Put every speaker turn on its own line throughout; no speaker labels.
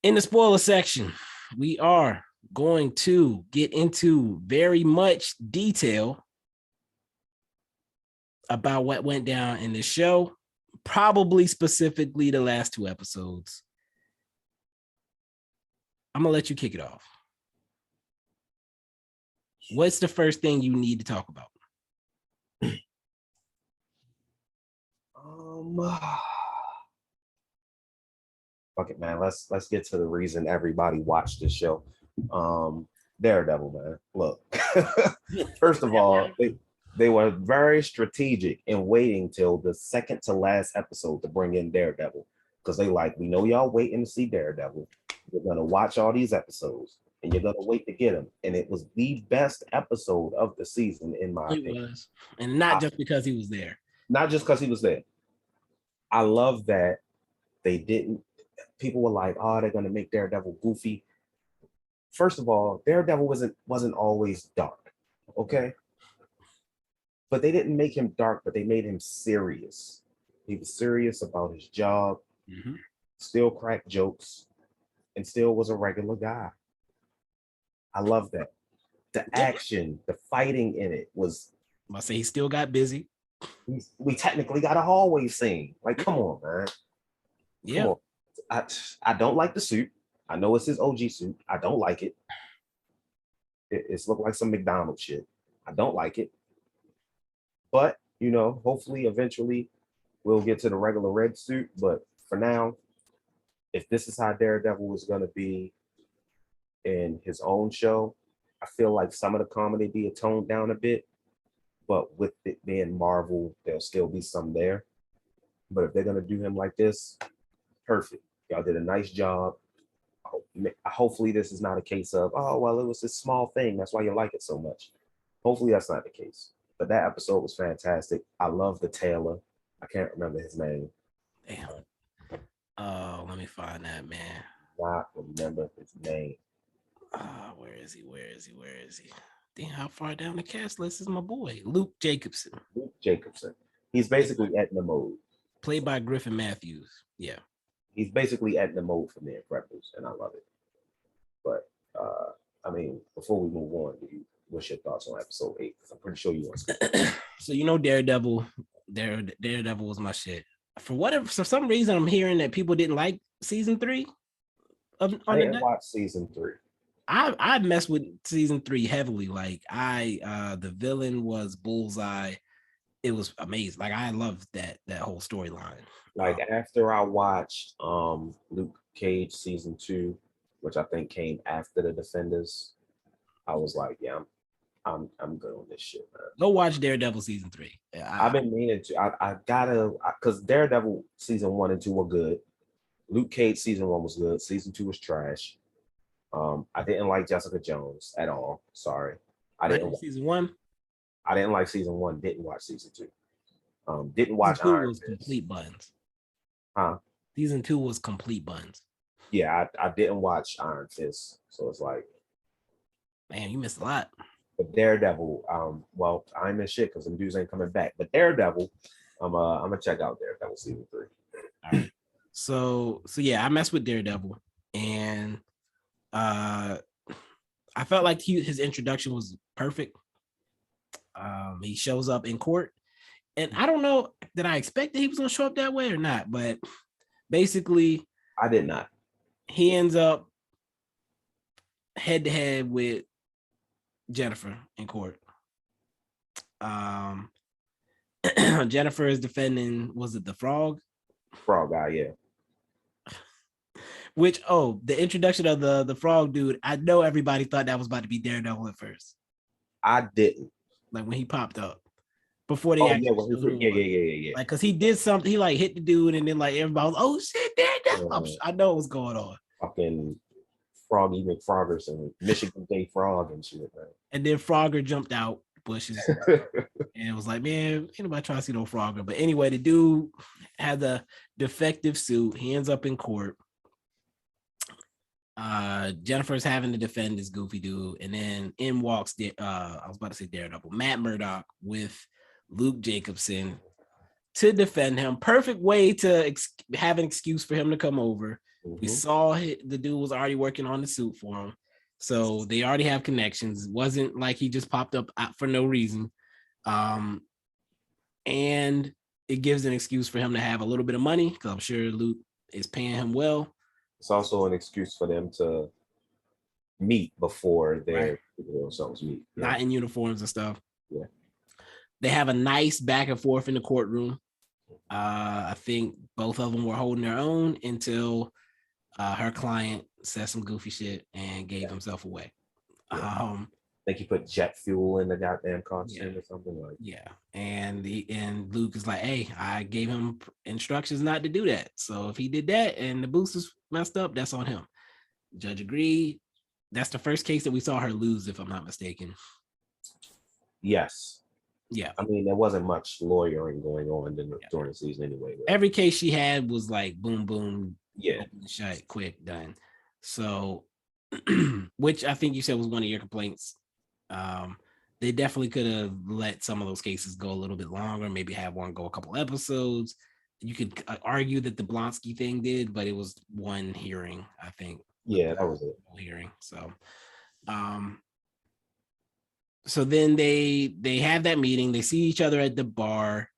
In the spoiler section, we are going to get into very much detail about what went down in the show, probably specifically the last two episodes. I'm going to let you kick it off. What's the first thing you need to talk about?
Fuck it, man. Let's get to the reason everybody watched this show. Daredevil, man. Look, first of all, they were very strategic in waiting till the second to last episode to bring in Daredevil because they like, we know y'all waiting to see Daredevil. You're gonna watch all these episodes and you're gonna wait to get him. And it was the best episode of the season, in my opinion.
It was, and not just because he was there.
Not just because he was there. I love that they didn't. People were like, "Oh, they're gonna make Daredevil goofy." First of all, Daredevil wasn't always dark, okay? But they didn't make him dark, but they made him serious. He was serious about his job, still cracked jokes, and still was a regular guy. I love that. The action, the fighting in it was.
I say he still got busy.
We technically got a hallway scene. Like, come on, man.
Yeah.
I don't like the suit. I know it's his OG suit. I don't like it. It's looked like some McDonald's shit. I don't like it. But, hopefully eventually we'll get to the regular red suit. But for now, if this is how Daredevil is going to be in his own show, I feel like some of the comedy be toned down a bit. But with it being Marvel, there'll still be some there. But if they're going to do him like this, perfect. Y'all did a nice job. Hopefully this is not a case of, oh, well, it was this small thing. That's why you like it so much. Hopefully that's not the case. But that episode was fantastic. I love the tailor. I can't remember his name.
Damn. Oh, let me find that, man.
Not remember his name.
Where is he? Damn, how far down the cast list is my boy? Luke Jacobson.
He's basically Edna Mode.
Played by Griffin Matthews. Yeah.
He's basically Edna Mode from The Incredibles, and I love it. But, before we move on, what's your thoughts on episode 8? Because I'm pretty sure you want to.
So, Daredevil. Daredevil was my shit. For some reason, I'm hearing that people didn't like season 3.
I didn't watch season 3.
I messed with season 3 heavily. Like the villain was Bullseye. It was amazing. Like I loved that whole storyline.
Like after I watched Luke Cage season 2, which I think came after the Defenders, I was like, yeah, I'm good on this shit, man.
Go watch Daredevil season 3.
I've been meaning to. I gotta, because Daredevil season 1 and 2 were good. Luke Cage season 1 was good. Season 2 was trash. I didn't like Jessica Jones at all. Sorry, I didn't like
season 1.
I didn't like season 1. Didn't watch season 2. Didn't watch
season 2 was complete buns.
Huh?
Season 2 was complete buns.
Yeah, I didn't watch Iron Fist, so it's like,
man, you missed a lot.
But Daredevil, well, I ain't missed shit because them dudes ain't coming back. But Daredevil, I'm gonna check out Daredevil season 3.
All right. So yeah, I messed with Daredevil, and I felt like his introduction was perfect. He shows up in court, and I don't know that I expected he was gonna show up that way or not, but basically,
I did not.
He ends up head to head with Jennifer in court. Jennifer is defending, was it the frog?
Frog guy, yeah.
Which, the introduction of the frog dude, I know everybody thought that was about to be Daredevil at first.
I didn't.
Like when he popped up. Before they
yeah.
Like, cause he did something, he like hit the dude, and then like everybody was, oh shit, Daredevil. I know what was going on.
Fucking Froggy McFroggerson, Michigan Day Frog and shit, man.
And then Frogger jumped out bushes and it was like, man, ain't nobody trying to see no Frogger. But anyway, the dude had the defective suit. He ends up in court. Jennifer's having to defend this goofy dude, and then in walks I was about to say Daredevil, Matt Murdock with Luke Jacobson. to defend him. Perfect way to have an excuse for him to come over. We saw the dude was already working on the suit for him. So they already have connections. It wasn't like he just popped up for no reason. And it gives an excuse for him to have a little bit of money because I'm sure Luke is paying him well.
It's also an excuse for them to meet before their themselves meet.
Yeah. Not in uniforms and stuff.
Yeah.
They have a nice back and forth in the courtroom. I think both of them were holding their own until her client said some goofy shit and gave himself away.
I think he put jet fuel in the goddamn costume or something like.
Yeah, and Luke is like, "Hey, I gave him instructions not to do that. So if he did that and the boosters messed up, that's on him." Judge agreed. That's the first case that we saw her lose, if I'm not mistaken.
Yes.
Yeah.
I mean, there wasn't much lawyering going on during the season anyway. Right?
Every case she had was like boom, boom,
yeah,
shut, quick, done. So, which I think you said was one of your complaints. They definitely could have let some of those cases go a little bit longer, maybe have one go a couple episodes. You could argue that the Blonsky thing did, but it was one hearing, I think.
Yeah, that was it.
Hearing. So then they have that meeting. They see each other at the bar.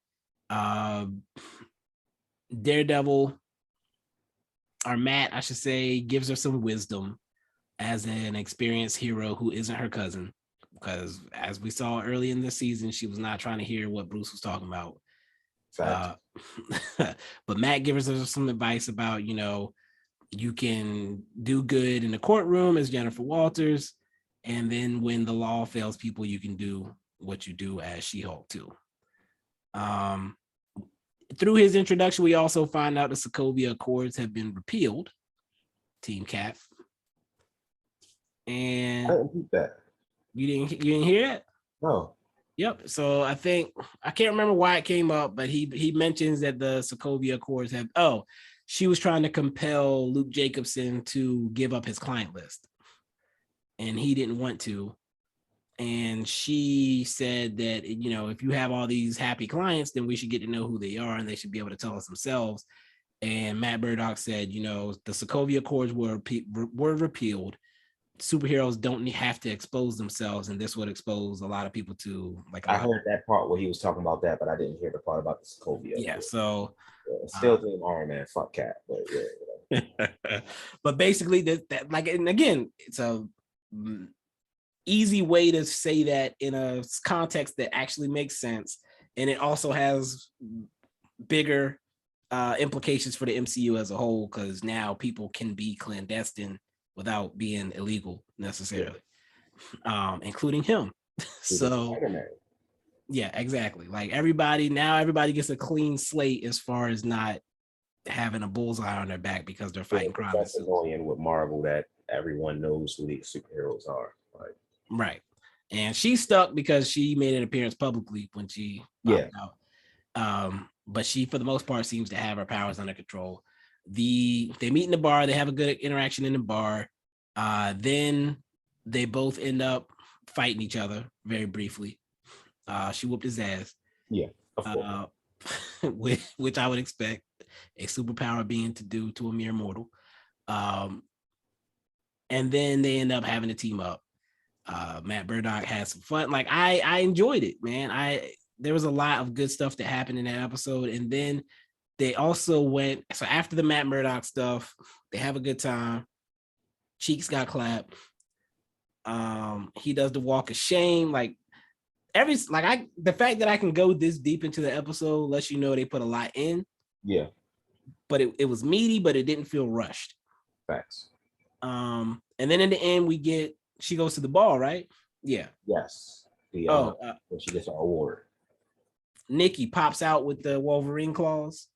Daredevil, or Matt, I should say, gives her some wisdom as an experienced hero who isn't her cousin. Because as we saw early in the season, she was not trying to hear what Bruce was talking about. But Matt gives her some advice about, you can do good in the courtroom as Jennifer Walters. And then when the law fails people, you can do what you do as She-Hulk too. Through his introduction, we also find out the Sokovia Accords have been repealed. Team Cap. And
I didn't think that.
You didn't hear it?
No.
Yep. So I can't remember why it came up, but he mentions that the Sokovia Accords have. She was trying to compel Luke Jacobson to give up his client list, and he didn't want to. And she said that, if you have all these happy clients, then we should get to know who they are, and they should be able to tell us themselves. And Matt Murdock said, the Sokovia Accords were repealed. Superheroes don't have to expose themselves, and this would expose a lot of people to
I heard that part where he was talking about that, but I didn't hear the part about the Sokovia.
Yeah, so
still Team Iron Man, fuck Cap, but
yeah. But basically, that and again, it's a easy way to say that in a context that actually makes sense, and it also has bigger implications for the MCU as a whole, because now people can be clandestine without being illegal necessarily, including him. So yeah, exactly. Like everybody gets a clean slate as far as not having a bullseye on their back because they're fighting crime.
That's annoying with Marvel that everyone knows who these superheroes are.
Right. And she's stuck because she made an appearance publicly when she popped out. But she, for the most part, seems to have her powers under control. They meet in the bar. They have a good interaction in the bar. Then they both end up fighting each other very briefly. She whooped his ass.
Yeah, of course.
Which I would expect a superpower being to do to a mere mortal. And then they end up having to team up. Matt Murdock had some fun. Like I enjoyed it, man. There was a lot of good stuff that happened in that episode. And then they also went, so after the Matt Murdock stuff, they have a good time. Cheeks got clapped. He does the walk of shame. The fact that I can go this deep into the episode lets you know they put a lot in.
Yeah.
But it was meaty, but it didn't feel rushed.
Facts.
And then in the end, she goes to the ball, right? Yeah.
Yes. When she gets her award.
Nikki pops out with the Wolverine claws.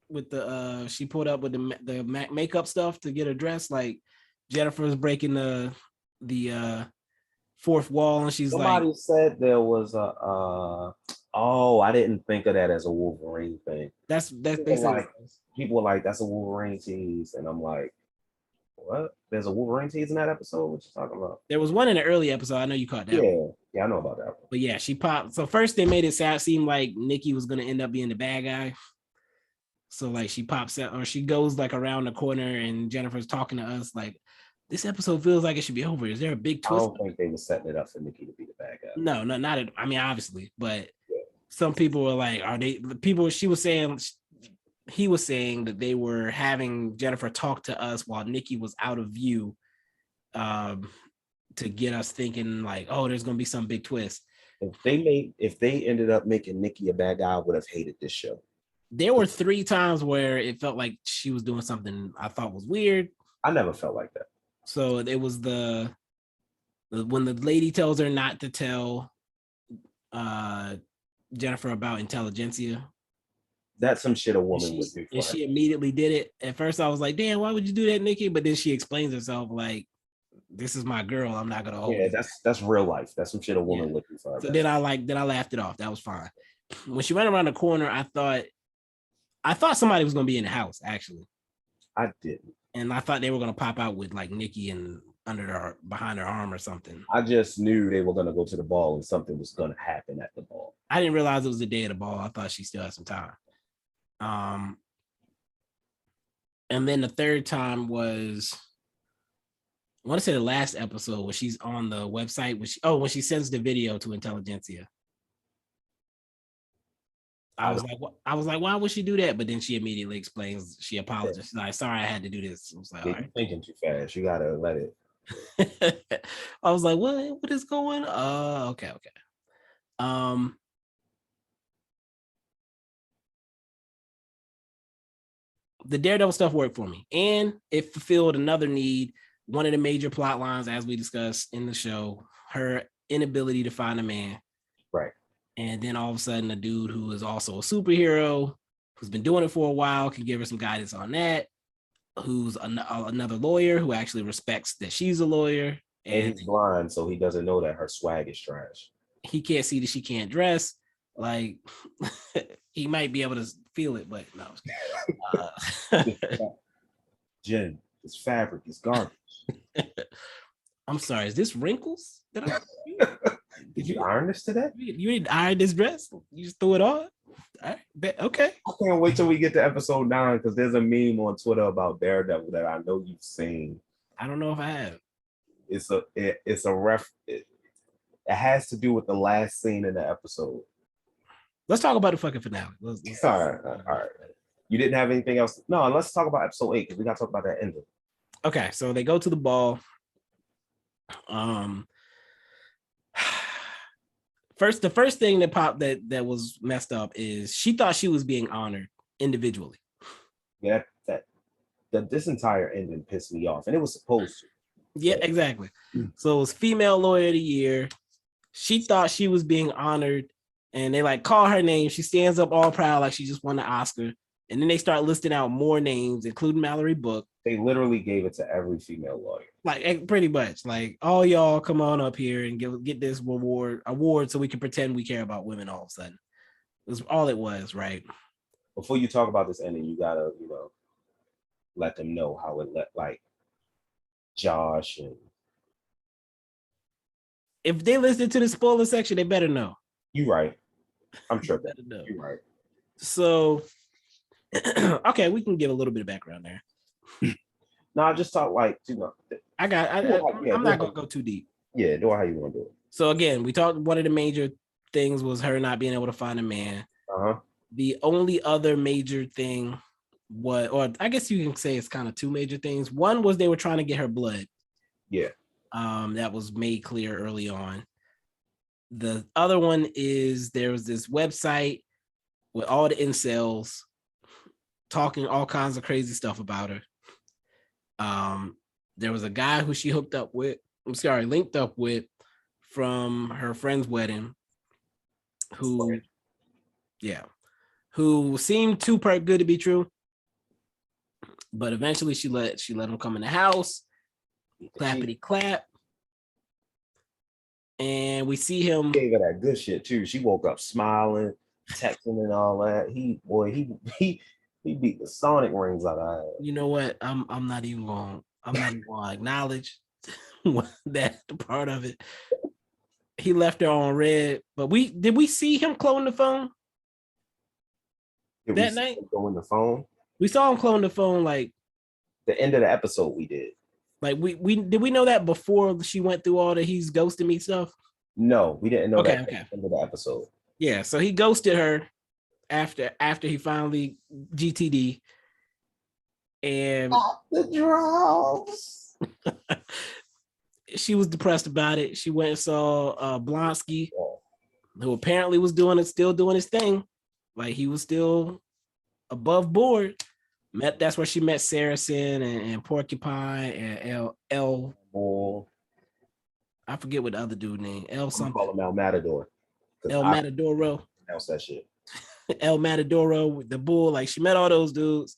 With the she pulled up with the makeup stuff to get her dressed. Like Jennifer's breaking the fourth wall, and she's
somebody said there was I didn't think of that as a Wolverine thing.
That's they said
people were like, that's a Wolverine tease, and I'm like, What? There's a Wolverine tease in that episode? What you talking about?
There was one in the early episode. I know you caught that one.
Yeah. Yeah, I know about that one.
But yeah, she popped. So first they made it seem like Nikki was gonna end up being the bad guy. So like she pops out or she goes like around the corner and Jennifer's talking to us like this episode feels like it should be over. Is there a big
I
twist?
don't think they were setting it up for Nikki to be the bad guy.
No, not at, I mean, obviously, but
Yeah.
some people were like, are they the people she was saying he was saying that they were having Jennifer talk to us while Nikki was out of view to get us thinking like, oh, there's gonna be some big twist.
If they ended up making Nikki a bad guy, I would have hated this show.
There were 3 times where it felt like she was doing something I thought was weird.
I never felt like that.
So it was the when the lady tells her not to tell Jennifer about intelligentsia.
That's some shit a woman would do.
And she immediately did it. At first, I was like, "Damn, why would you do that, Nikki?" But then she explains herself like, "This is my girl. I'm not gonna hold."
Yeah, that's real life. That's some shit a woman would do.
So then I laughed it off. That was fine. When she went around the corner, I thought somebody was gonna be in the house. Actually,
I didn't,
and I thought they were gonna pop out with like Nikki and behind her arm or something.
I just knew they were gonna go to the ball and something was gonna happen at the ball.
I didn't realize it was the day of the ball. I thought she still had some time. And then the third time was, I want to say the last episode where she's on the website when she sends the video to Intelligentsia. I was like, why would she do that? But then she immediately explains, she apologized. She's like, sorry, I had to do this. I was like,
Yeah,
all right.
You're thinking too fast. You gotta let it.
I was like, what is going on? Okay. The Daredevil stuff worked for me, and it fulfilled another need. One of the major plot lines, as we discussed in the show, her inability to find a man.
Right.
And then all of a sudden, a dude who is also a superhero, who's been doing it for a while, can give her some guidance on that. Who's another lawyer who actually respects that she's a lawyer.
And he's blind, so he doesn't know that her swag is trash.
He can't see that she can't dress. Like, he might be able to feel it, but no.
Jen, this fabric is garbage.
I'm sorry, is this wrinkles?
Did you iron this today?
You didn't iron this dress? You just threw it on? All right, okay.
I can't wait till we get to episode 9 because there's a meme on Twitter about Daredevil that I know you've seen.
I don't know if I have.
It has to do with the last scene in the episode.
Let's talk about the fucking finale. Let's
all right. You didn't have anything else? No, let's talk about episode 8 because we got to talk about that ending.
Okay, so they go to the ball. The first thing that popped that was messed up is she thought she was being honored individually.
Yeah, this entire ending pissed me off, and it was supposed to.
Yeah, exactly. So it was female lawyer of the year. She thought she was being honored, and they like call her name. She stands up all proud like she just won the Oscar. And then they start listing out more names, including Mallory Book.
They literally gave it to every female lawyer.
Like pretty much, like all y'all come on up here and get this award so we can pretend we care about women all of a sudden. It was all it was, right?
Before you talk about this ending, you gotta, let them know how it like Josh and
if they listen to the spoiler section, they better know.
You right. I'm sure that you're right.
So okay, we can give a little bit of background there.
No, I just thought like,
I'm not gonna go too deep.
Yeah, do how you want to do it.
So again, we talked one of the major things was her not being able to find a man.
Uh-huh.
The only other major thing was, or I guess you can say it's kind of 2 major things. One was they were trying to get her blood.
Yeah.
That was made clear early on. The other one is there was this website with all the incels talking all kinds of crazy stuff about her. There was a guy who she linked up with from her friend's wedding who seemed too good to be true. But eventually she let him come in the house, clappity clap. And we see him.
Gave her that good shit too. She woke up smiling, texting and all that. He beat the Sonic rings out of her.
You know what? I'm not even I'm not even gonna acknowledge that part of it. He left her on red, but did we see him clone the phone
Did we
that
see
night?
him go in the phone?
We saw him clone the phone like
The end of the episode we did.
like we did we know that before she went through all the he's ghosting me stuff?
No, we didn't know
Okay,
that at
okay.
the end of the episode.
Yeah, so he ghosted her after he finally GTD and
the drums.
she was depressed about it. She went and saw Blonsky,
Oh,
who apparently was still doing his thing. Like he was still above board. That's where she met Saracen and Porcupine and
boy.
I forget what the other dude name. L
I'm gonna
something.
call him El Matador.
El
I
Matadoro.
pronounce that shit.
El Matadoro, the bull. Like she met all those dudes.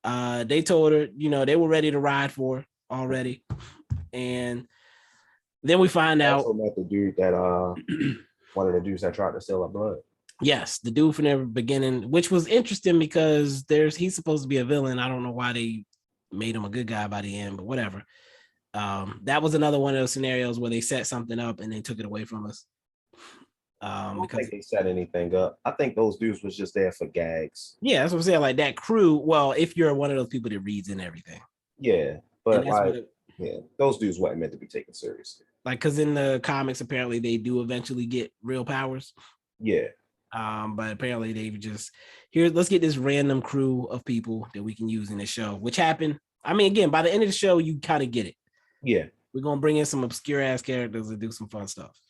They told her, they were ready to ride for her already. And then we find
I
out
also met the dude that one of the dudes that tried to steal her blood.
yes, the dude from the beginning, which was interesting because he's supposed to be a villain. I don't know why they made him a good guy by the end, but whatever. That was another one of those scenarios where they set something up and they took it away from us.
I don't
Because
think they set anything up. I think those dudes was just there for gags.
yeah, that's what I'm saying. Like that crew. Well, if you're one of those people that reads in everything,
Yeah,
and
but
that's
like, yeah, those dudes weren't meant to be taken seriously.
like because in the comics, apparently they do eventually get real powers.
Yeah.
But apparently they've just let's get this random crew of people that we can use in the show, which happened. I mean, again, by the end of the show, you kind of get it.
Yeah.
We're gonna bring in some obscure ass characters and do some fun stuff.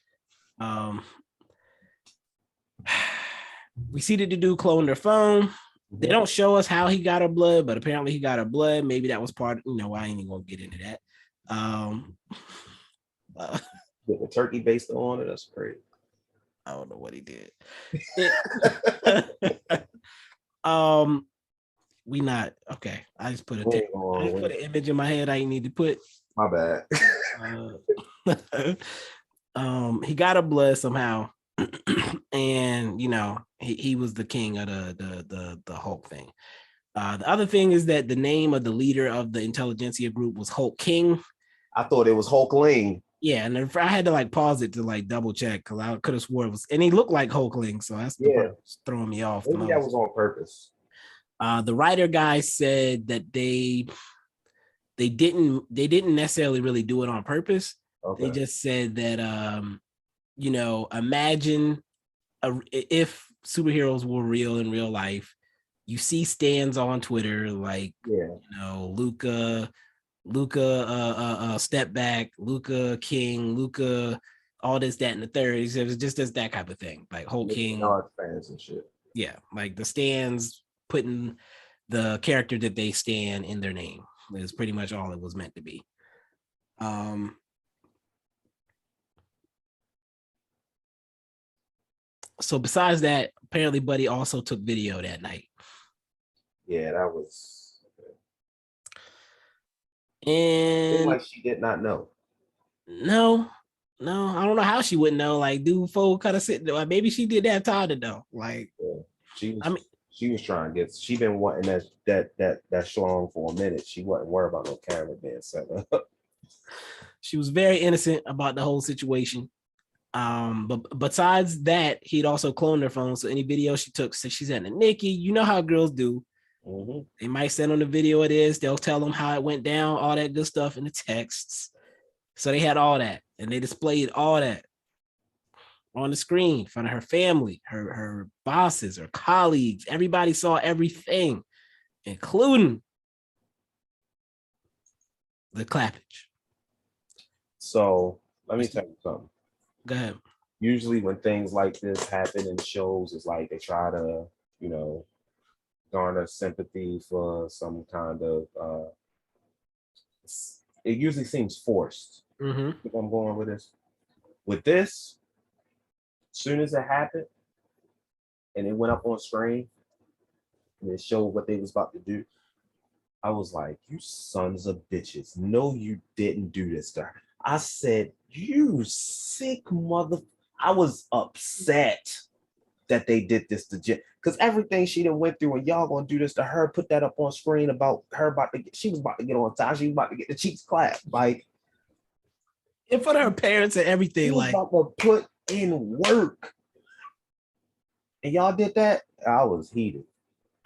We see that the dude cloned her phone. They don't show us how he got her blood, but apparently he got her blood. Maybe that was part. I ain't even gonna get into that.
With the turkey based on it, that's crazy.
I don't know what he did. We not okay. I just put an image in my head I need to put.
My bad.
He got a blood somehow, and he was the king of the Hulk thing. The other thing is that the name of the leader of the intelligentsia group was Hulk King.
I thought it was Hulkling.
Yeah, and I had to like pause it to like double check because I could have swore it was, and he looked like Hulkling, so that's the part that's throwing me off.
Maybe that was on purpose.
The writer guy said that they didn't necessarily really do it on purpose. Okay. They just said that imagine if superheroes were real in real life, you see stands on Twitter like Luca step back, Luca King, Luca all this, that, and the third. It was just that type of thing, like Hulk King
fans and shit.
Yeah, like the stands putting the character that they stand in their name is pretty much all it was meant to be. So besides that, apparently Buddy also took video that night.
Yeah, that was.
And
like she did not know.
No, I don't know how she wouldn't know. Like, dude, folk kind of sitting there. Like, maybe she did that time to know. Like,
she was trying to get. She been wanting that schlong for a minute. She wasn't worried about no camera being set up.
She was very innocent about the whole situation. But besides that, he'd also cloned her phone. So any video she took, so she's at the Nikki. You know how girls do. Mm-hmm. They might send on the video it is. They'll tell them how it went down, all that good stuff in the texts. So they had all that, and they displayed all that on the screen in front of her family, her bosses, her colleagues. Everybody saw everything, including the clappage.
So let me tell you something.
Go ahead.
Usually when things like this happen in shows, it's like they try to, garner sympathy for some kind of it usually seems forced.
Mm-hmm.
If I'm going with this. With this, as soon as it happened and it went up on screen and it showed what they was about to do, I was like, you sons of bitches. No, you didn't do this to her. I said, you sick mother. I was upset. that they did this to Jen, because everything she done went through, and y'all gonna do this to her, put that up on screen about her she was about to get on top, she was about to get the cheeks clapped, like
in front of her parents and everything.
she was
Like,
about to put in work, and y'all did that. I was heated.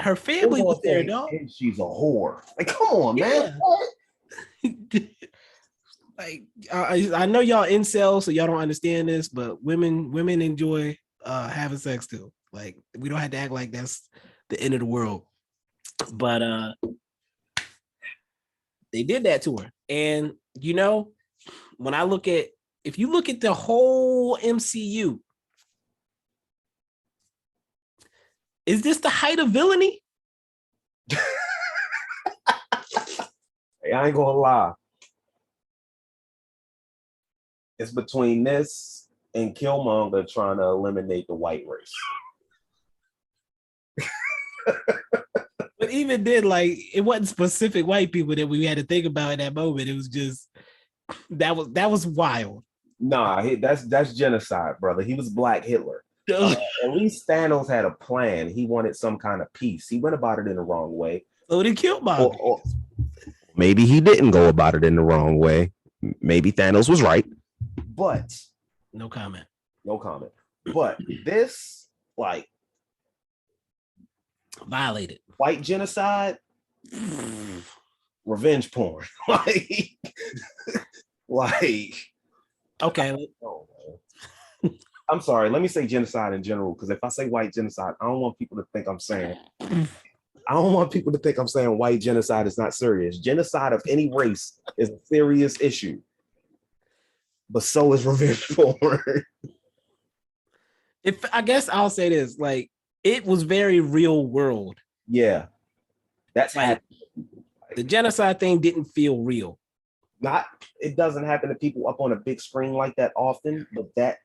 her family was there, dog.
And she's a whore. Like, come on,
Yeah.
man.
Like, I know y'all incels, so y'all don't understand this, but women enjoy having sex too. Like, we don't have to act like that's the end of the world. But they did that to her. And you know, when I look at, if you look at the whole MCU, is this the height of villainy?
Hey, I ain't gonna lie. It's between this and Killmonger trying to eliminate the white race.
But even then, like, it wasn't specific white people that we had to think about in that moment. It was just that was wild.
Nah, that's genocide, brother. He was Black Hitler. At least Thanos had a plan. He wanted some kind of peace. He went about it in the wrong way.
So they killed Monger.
Or maybe he didn't go about it in the wrong way. Maybe Thanos was right. But
no comment.
No comment. But this, like,
violated
white genocide, revenge porn. like
okay.
I'm sorry. Let me say genocide in general, because if I say white genocide, I don't want people to think I'm saying. I don't want people to think I'm saying white genocide is not serious. Genocide of any race is a serious issue, but so is revenge porn.
If I guess I'll say this, like, it was very real world.
Yeah, that's
like the genocide thing didn't feel real.
It doesn't happen to people up on a big screen like that often, but that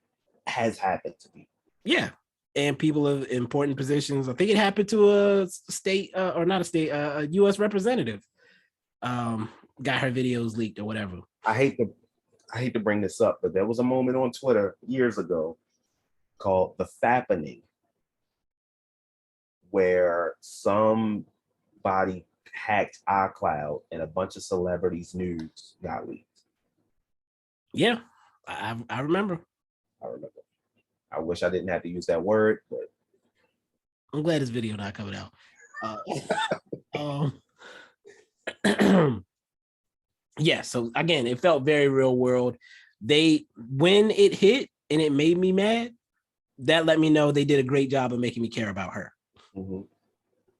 has happened to me.
Yeah, and people of important positions. I think it happened to a state or not a state, a U.S. representative. Got her videos leaked or whatever.
I hate to bring this up, but there was a moment on Twitter years ago called the fappening, where somebody hacked iCloud and a bunch of celebrities' nudes got leaked.
Yeah, I remember.
I wish I didn't have to use that word, but
I'm glad this video not coming out. Yeah, so again, it felt very real world. When it hit and it made me mad, that let me know they did a great job of making me care about her.
Mm-hmm.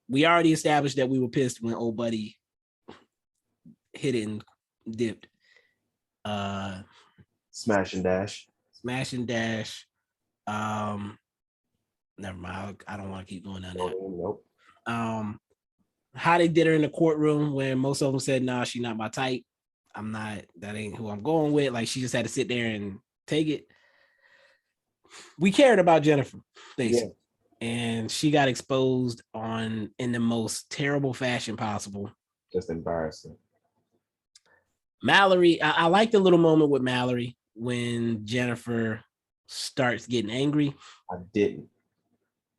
We already established that we were pissed when old buddy hit it and dipped.
Smash and dash.
Never mind. I don't want to keep going down there.
Nope.
How they did her in the courtroom when most of them said, "Nah, she's not my type. That ain't who I'm going with." Like, she just had to sit there and take it. We cared about Jennifer, basically. Yeah. And she got exposed in the most terrible fashion possible.
Just embarrassing.
Mallory, I like the little moment with Mallory when Jennifer starts getting angry.
I didn't.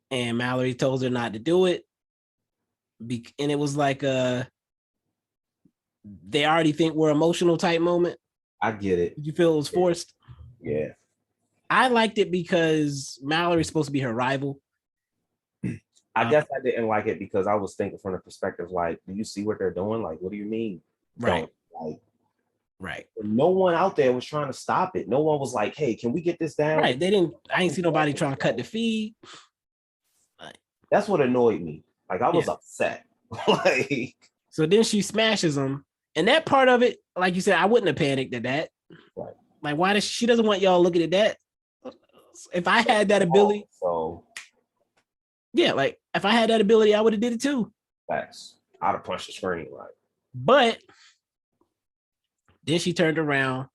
And Mallory tells her not to do it. And it was like they already think we're emotional type moment.
I get it.
Did you feel it was forced?
Yeah.
I liked it because Mallory's supposed to be her rival.
I guess I didn't like it because I was thinking from the perspective, like, do you see what they're doing? Like, what do you mean?
Right.
Right. No one out there was trying to stop it. No one was like, hey, can we get this down?
Right. I ain't see nobody trying to cut the feed.
That's what annoyed me. Like, I was upset.
So then she smashes him. And that part of it, like you said, I wouldn't have panicked at that.
Right.
Like, why she doesn't want y'all looking at that? If I had that ability. Yeah, like, if I had that ability, I would have did it too.
Facts. I'd have punched the screen, right?
But then she turned around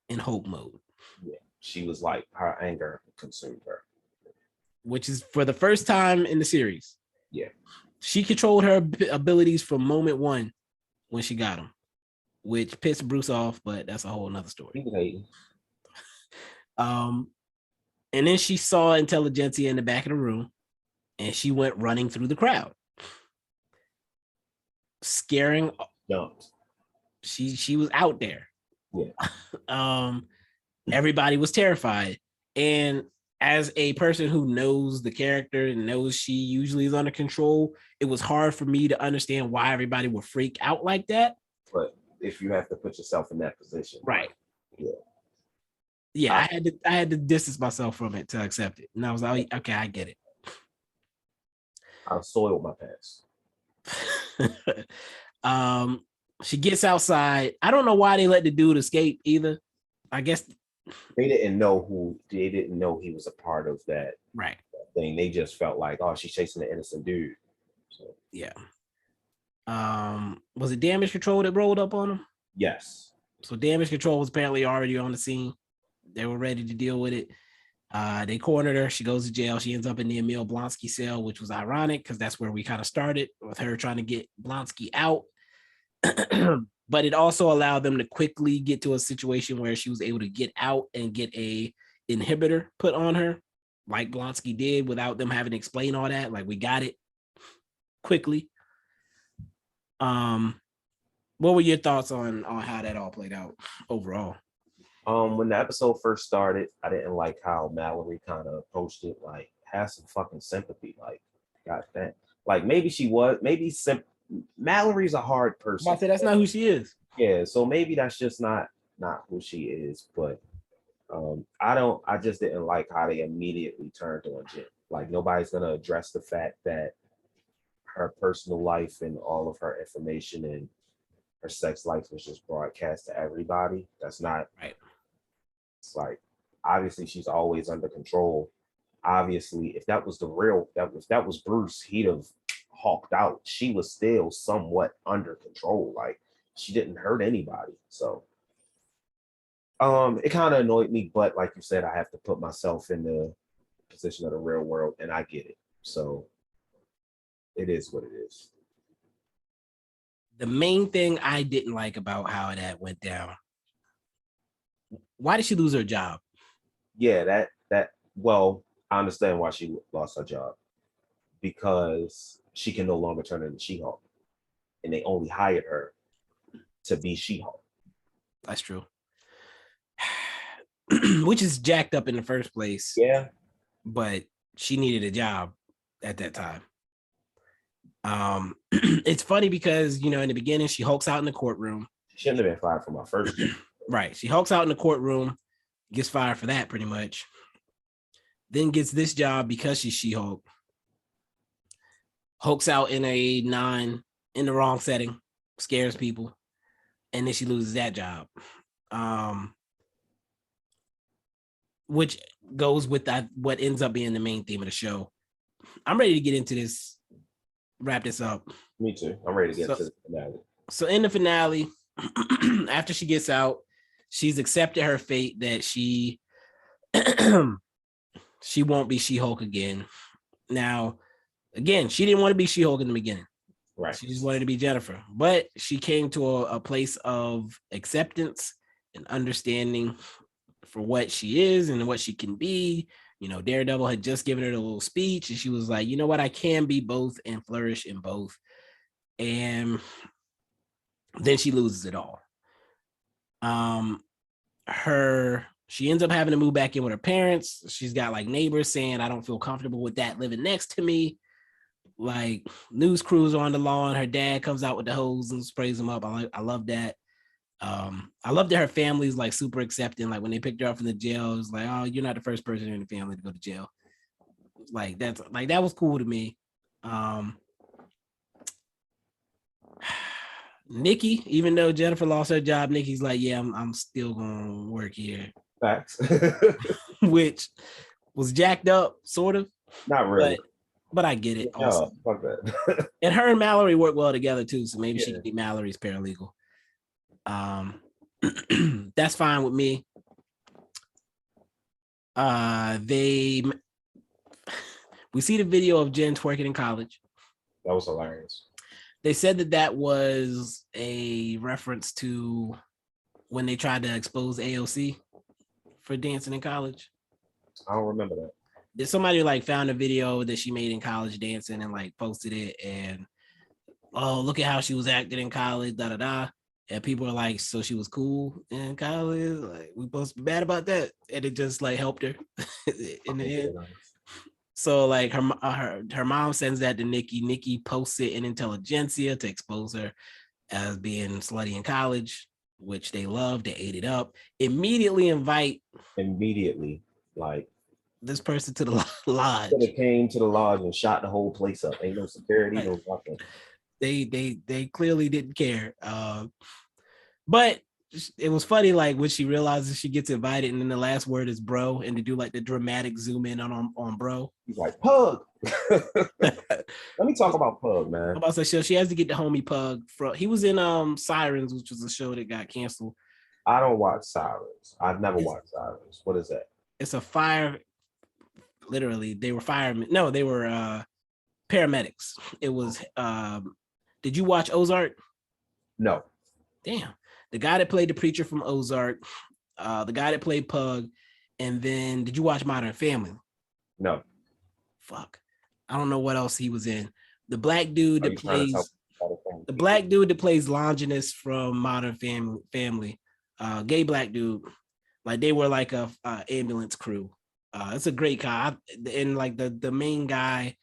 in Hope mode.
Yeah, she was like, her anger consumed her.
Which is for the first time in the series.
Yeah.
She controlled her abilities from moment one when she got them, which pissed Bruce off, but that's a whole nother story.
He was hating.
And then she saw Intelligentsia in the back of the room, and she went running through the crowd, scaring.
Jumped.
She was out there.
Yeah.
Everybody was terrified, and as a person who knows the character and knows she usually is under control, it was hard for me to understand why everybody would freak out like that.
But if you have to put yourself in that position,
right?
Yeah.
Yeah, I had to distance myself from it to accept it, and I was like, okay, I get it.
I've soiled my past.
She gets outside. I don't know why they let the dude escape either. I guess
they didn't know he was a part of that
right
thing. They just felt like, oh, she's chasing an innocent dude. So.
Yeah. Was it Damage Control that rolled up on him?
Yes.
So Damage Control was apparently already on the scene. They were ready to deal with it. They cornered her. She goes to jail. She ends up in the Emil Blonsky cell, which was ironic because that's where we kind of started with her trying to get Blonsky out. But it also allowed them to quickly get to a situation where she was able to get out and get a inhibitor put on her, like Blonsky did, without them having to explain all that. Like, we got it quickly. What were your thoughts on how that all played out overall?
When the episode first started, I didn't like how Mallory kind of approached it. Like, have some fucking sympathy. Like, got that. Like, Mallory's a hard person.
I said that's not who she is.
Yeah, so maybe that's just not who she is. But I just didn't like how they immediately turned on Jen. Like, nobody's gonna address the fact that her personal life and all of her information and her sex life was just broadcast to everybody. That's not
right.
It's like, obviously she's always under control. Obviously, if that was that was Bruce, he'd have hawked out. She was still somewhat under control. Like, she didn't hurt anybody. So it kind of annoyed me, but like you said, I have to put myself in the position of the real world, and I get it. So it is what it is.
The main thing I didn't like about how that went down, why did she lose her job?
Yeah, well, I understand why she lost her job, because she can no longer turn into She-Hulk, and they only hired her to be She-Hulk.
That's true. Which is jacked up in the first place.
Yeah.
But she needed a job at that time. It's funny because, in the beginning, she hulks out in the courtroom.
She shouldn't have been fired from my first job.
Right. She hulks out in the courtroom, gets fired for that pretty much. Then gets this job because she's She-Hulk. Hulks out in the wrong setting, scares people, and then she loses that job. Which goes with that, what ends up being the main theme of the show. I'm ready to get into this, wrap this up.
Me too. I'm ready to get to the finale.
So in the finale, after she gets out, she's accepted her fate that she won't be She-Hulk again. Now, again, she didn't want to be She-Hulk in the beginning.
Right.
She just wanted to be Jennifer. But she came to a place of acceptance and understanding for what she is and what she can be. Daredevil had just given her a little speech, and she was like, you know what, I can be both and flourish in both. And then she loses it all. She ends up having to move back in with her parents. She's got like neighbors saying, I don't feel comfortable with that living next to me. Like, news crews are on the lawn. Her dad comes out with the hose and sprays them up. I love that. I love that her family's like super accepting. Like, when they picked her up from the jail, it was like, oh, you're not the first person in the family to go to jail. Like, that was cool to me. Nikki, even though Jennifer lost her job, Nikki's like, yeah, I'm still gonna work here.
Facts.
Which was jacked up, sort of.
Not really.
But I get it. Also.
Fuck that.
And her and Mallory work well together too, so maybe she can be Mallory's paralegal. That's fine with me. We see the video of Jen twerking in college.
That was hilarious.
They said that was a reference to when they tried to expose AOC for dancing in college.
I don't remember that.
Did somebody like found a video that she made in college dancing and like posted it and oh look at how she was acting in college, da da da. And people are like, so she was cool in college. Like we supposed to be bad about that, and it just like helped her in the end. So like her mom sends that to Nikki. Nikki posts it in Intelligentsia to expose her as being slutty in college, which they love. They ate it up.
Immediately, like
this person to the lodge.
They came to the lodge and shot the whole place up. Ain't no security, no nothing.
They clearly didn't care. But it was funny, like when she realizes she gets invited, and then the last word is bro, and to do like the dramatic zoom in on bro.
He's like, Pug. Let me talk about Pug, man.
I'm about to say she has to get the homie Pug from. He was in Sirens, which was a show that got canceled.
I don't watch Sirens. I've never watched Sirens. What is that?
It's a fire. Literally, they were firemen. No, they were paramedics. It was. Did you watch Ozark?
No.
Damn. The guy that played the preacher from Ozark, the guy that played Pug, and then did you watch Modern Family?
No.
Fuck. I don't know what else he was in. The black dude that plays Longinus from Modern Family, gay black dude, like they were like a ambulance crew. It's a great guy, and like the main guy,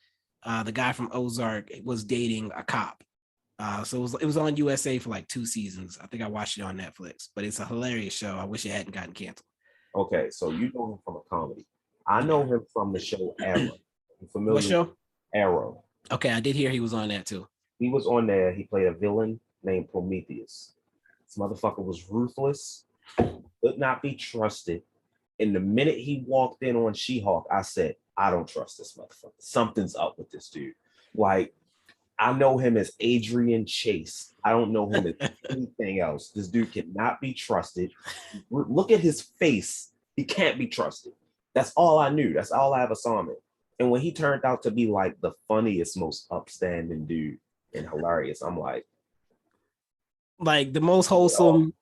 the guy from Ozark was dating a cop. So it was on USA for like 2 seasons. I think I watched it on Netflix, but it's a hilarious show. I wish it hadn't gotten canceled.
Okay, so you know him from a comedy. I know him from the show Arrow. You familiar?
What show?
Arrow.
Okay, I did hear he was on that too.
He was on there. He played a villain named Prometheus. This motherfucker was ruthless, could not be trusted. And the minute he walked in on She-Hulk, I said, I don't trust this motherfucker. Something's up with this dude. Like, I know him as Adrian Chase. I don't know him as anything else. This dude cannot be trusted. Look at his face. He can't be trusted. That's all I knew. That's all I ever saw him in. And when he turned out to be like the funniest, most upstanding dude and hilarious, I'm like
the most wholesome,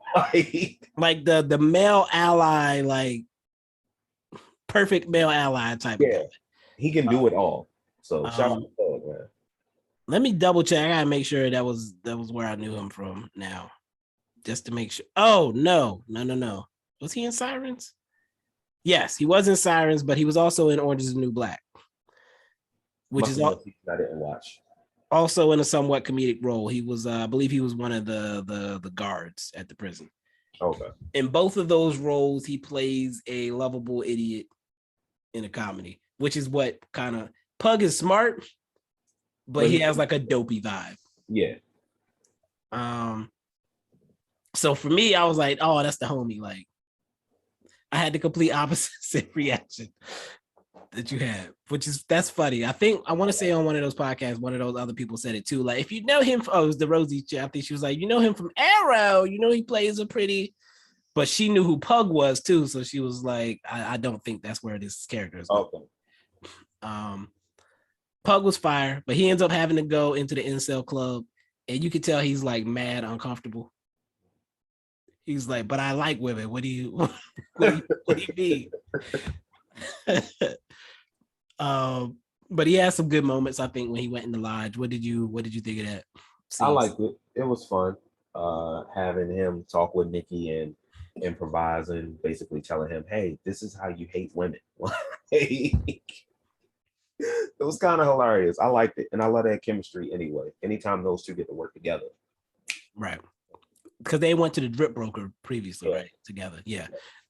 like the male ally, like perfect male ally type.
Yeah, he can do it all. So shout out to Doug, man.
Let me double check. I gotta make sure that was where I knew him from now, just to make sure. Oh no. Was he in Sirens? Yes, he was in Sirens, but he was also in Orange Is the New Black, which is all
I didn't watch.
Also in a somewhat comedic role. He was, I believe, he was one of the guards at the prison.
Okay.
In both of those roles, he plays a lovable idiot in a comedy, which is what kind of Pug is smart. But he has like a dopey vibe.
Yeah.
So for me, I was like, oh, that's the homie. Like, I had the complete opposite reaction that you had, that's funny. I think I want to say on one of those podcasts, one of those other people said it too. Like, if you know him, it was the Rosie chick. I think she was like, you know him from Arrow. You know he plays a pretty, but she knew who Pug was too. So she was like, I don't think that's where this character is going. Okay. Pug was fire, but he ends up having to go into the incel club, and you can tell he's like mad uncomfortable. He's like, but I like women. What do you mean? But he had some good moments, I think, when he went in the lodge. What did you think of that scene?
I liked it. It was fun. Having him talk with Nikki and improvising, basically telling him, hey, this is how you hate women. It was kind of hilarious. I liked it, and I love that chemistry anyway. Anytime those two get to work together,
right? Because they went to the drip broker previously, right? Together, yeah.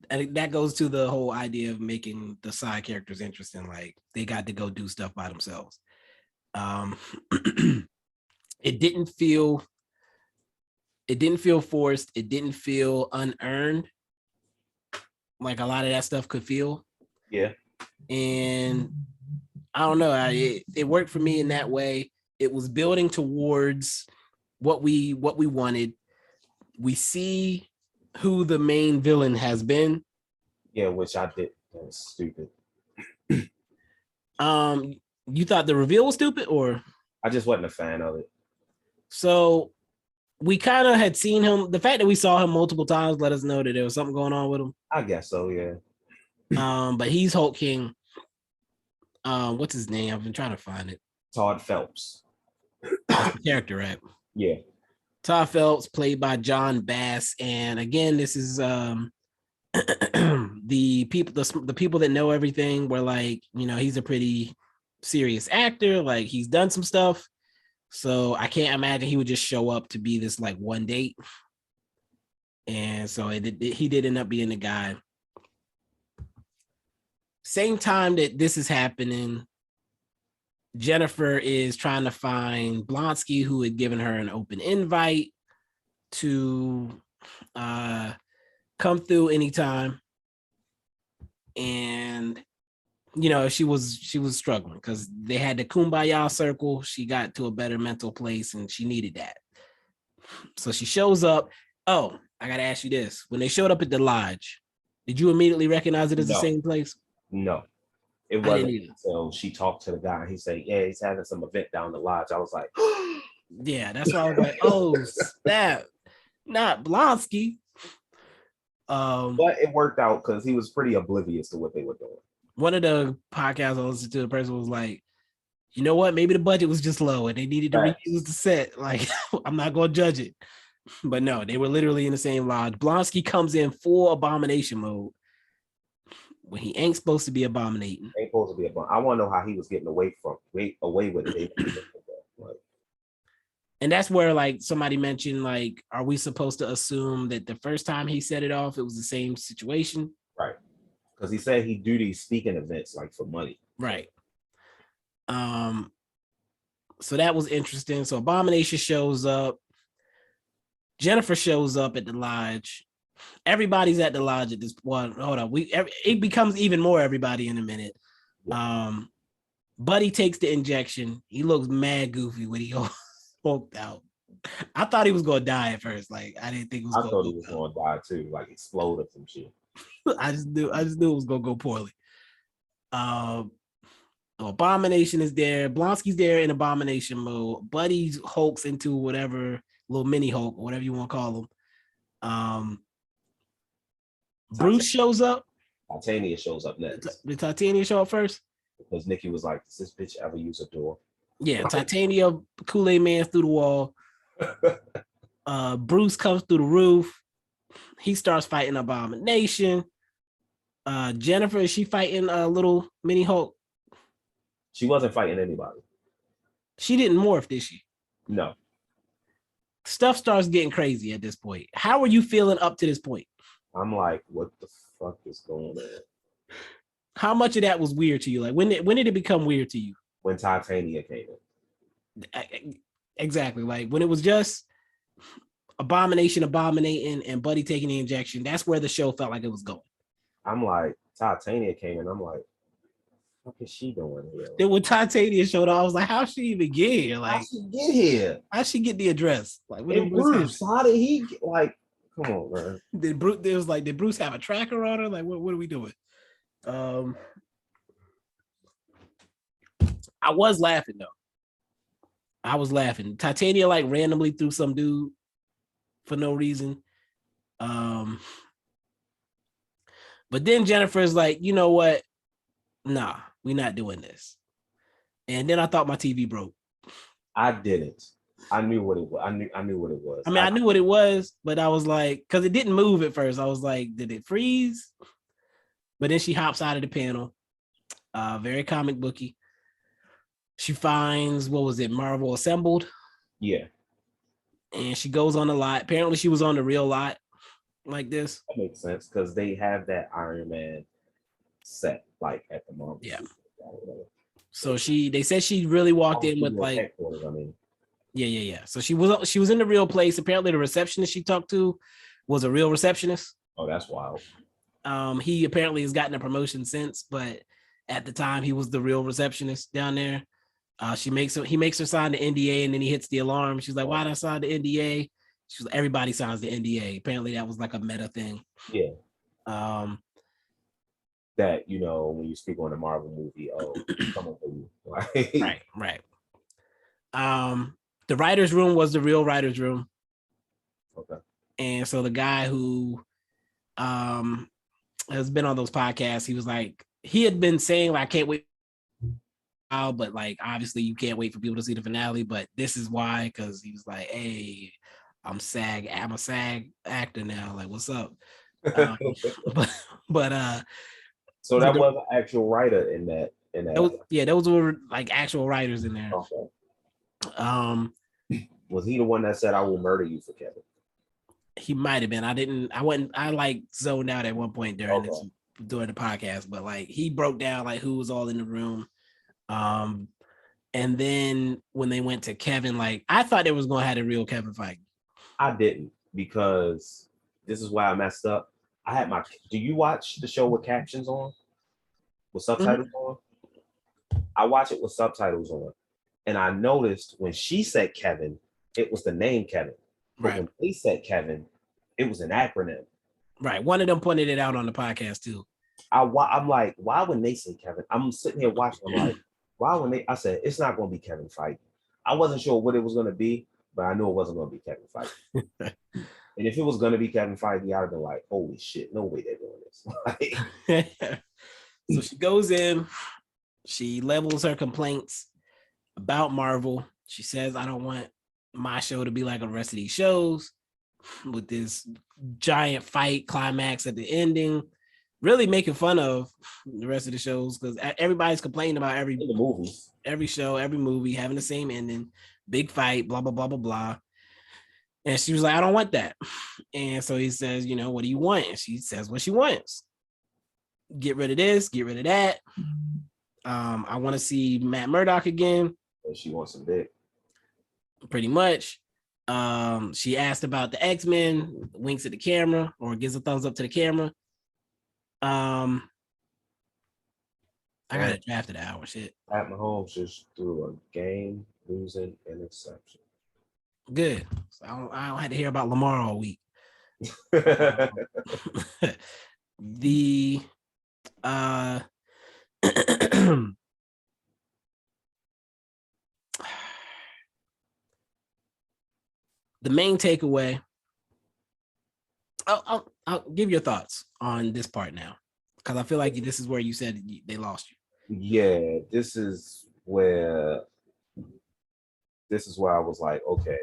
And that goes to the whole idea of making the side characters interesting. Like they got to go do stuff by themselves. It didn't feel forced. It didn't feel unearned. Like a lot of that stuff could feel.
Yeah.
And I don't know. It worked for me in that way. It was building towards what we wanted. We see who the main villain has been.
Yeah, which I did. That was stupid.
You thought the reveal was stupid, or?
I just wasn't a fan of it.
So we kind of had seen him. The fact that we saw him multiple times let us know that there was something going on with him.
I guess so, yeah.
But he's Hulk King. What's his name? I've been trying to find it.
Todd Phelps.
That's the character, right?
Yeah.
Todd Phelps, played by John Bass. And again, this is the people that know everything were like, he's a pretty serious actor. Like he's done some stuff. So I can't imagine he would just show up to be this like one date. And so he did end up being the guy. Same time that this is happening, Jennifer is trying to find Blonsky, who had given her an open invite to come through anytime. And she was struggling because they had the Kumbaya circle. She got to a better mental place and she needed that. So she shows up. Oh, I gotta ask you this. When they showed up at the lodge, did you immediately recognize it as the same place?
No. It wasn't until she talked to the guy. He said, yeah, he's having some event down the lodge. I was like,
yeah, that's why I was like, oh, snap, not Blonsky.
But it worked out because he was pretty oblivious to what they were doing.
One of the podcasts I listened to, the person was like, you know what? Maybe the budget was just low and they needed to reuse the set. Like, I'm not going to judge it. But no, they were literally in the same lodge. Blonsky comes in full abomination mode when he ain't supposed to be abominating.
Ain't supposed to be I want to know how he was getting away with it.
And that's where like somebody mentioned, like, are we supposed to assume that the first time he set it off, it was the same situation?
Right. Because he said he'd do these speaking events like for money.
Right. So that was interesting. So Abomination shows up. Jennifer shows up at the lodge. Everybody's at the lodge at this point. Hold on. It becomes even more everybody in a minute. Buddy takes the injection. He looks mad goofy when he hulked out. I thought he was gonna die at first. Like I didn't think it was.
I thought he was gonna die too, like explode or some shit.
I just knew it was gonna go poorly. Abomination is there. Blonsky's there in abomination mode. Buddy hulks into whatever little mini Hulk, whatever you want to call him. Bruce shows up.
Titania shows up next.
Did Titania show up first?
Because Nikki was like, does this bitch ever use a door?
Yeah, Titania Kool-Aid Man through the wall. Bruce comes through the roof. He starts fighting Abomination. Jennifer, is she fighting a little mini Hulk?
She wasn't fighting anybody.
She didn't morph, did she?
No.
Stuff starts getting crazy at this point. How are you feeling up to this point?
I'm like, what the fuck is going on?
How much of that was weird to you? Like when did it become weird to you?
When Titania came
in. Exactly. Like when it was just Abomination abominating and Buddy taking the injection, that's where the show felt like it was going.
I'm like, Titania came in. I'm like, what is she doing here?
Then when Titania showed up, I was like, how'd she even get here? Like,
how'd she get here?
How'd she get the address? Like,
Bruce, how did he get, like, come on, man.
Did Bruce have a tracker on her? Like, what are we doing? I was laughing though. I was laughing. Titania like randomly threw some dude for no reason. But then Jennifer's like, you know what? Nah, we're not doing this. And then I thought my TV broke.
I didn't. I knew what it was. I knew what it was.
I mean, I knew what it was, but I was like, because it didn't move at first. I was like, did it freeze? But then she hops out of the panel. Very comic booky. She finds, what was it, Marvel Assembled?
Yeah.
And she goes on the lot. Apparently she was on the real lot like this.
That makes sense because they have that Iron Man set like at the moment.
Yeah. So they said she really walked in with like, yeah. So she was in the real place. Apparently the receptionist she talked to was a real receptionist.
Oh, that's wild.
He apparently has gotten a promotion since, but at the time he was the real receptionist down there. He makes her sign the NDA and then he hits the alarm. She's like, why did I sign the NDA? She's like, everybody signs the NDA. Apparently that was like a meta thing.
Yeah. That, you know, when you speak on a Marvel movie, come on for you.
Right. The writer's room was the real writer's room.
Okay.
And so the guy who has been on those podcasts. He was like, he had been saying, like, I can't wait, but like, obviously, you can't wait for people to see the finale. But this is why, because he was like, hey, I'm a SAG actor now. Like, what's up? Um, but but
So that was an actual writer in that.
those were like actual writers in there.
Okay.
Um,
Was he the one that said, "I will murder you for Kevin"?
he might have been. I like zoned out at one point during the podcast, but like he broke down like who was all in the room. And then when they went to Kevin, like I thought they was gonna have a real Kevin fight.
I didn't, because this is why I messed up. I had my. Do you watch the show with captions on, with subtitles on? I watch it with subtitles on, and I noticed when she said Kevin, it was the name Kevin. But when they said Kevin, it was an acronym.
Right. One of them pointed it out on the podcast too.
I'm like, why when they say Kevin? I'm sitting here watching. I'm like, why when they? I said it's not going to be Kevin fighting. I wasn't sure what it was going to be, but I knew it wasn't going to be Kevin fighting. And if it was going to be Kevin fighting, I'd have been like, holy shit, no way they're doing
this. So she goes in, she levels her complaints about Marvel. She says, I don't want my show to be like the rest of these shows, with this giant fight climax at the ending, really making fun of the rest of the shows, because everybody's complaining about every show, every movie having the same ending, big fight, blah, blah, blah, blah, blah. And she was like, I don't want that. And so he says, what do you want? And she says what she wants. Get rid of this, get rid of that. I want to see Matt Murdock again.
And she wants some dick.
Pretty much. She asked about the X-Men, winks at the camera or gives a thumbs up to the camera. I got a draft of the hour shit.
Pat Mahomes just threw a game losing interception.
Good. So I don't have to hear about Lamar all week. The the main takeaway. I'll give your thoughts on this part now, because I feel like this is where you said they lost you.
Yeah, this is where I was like, okay,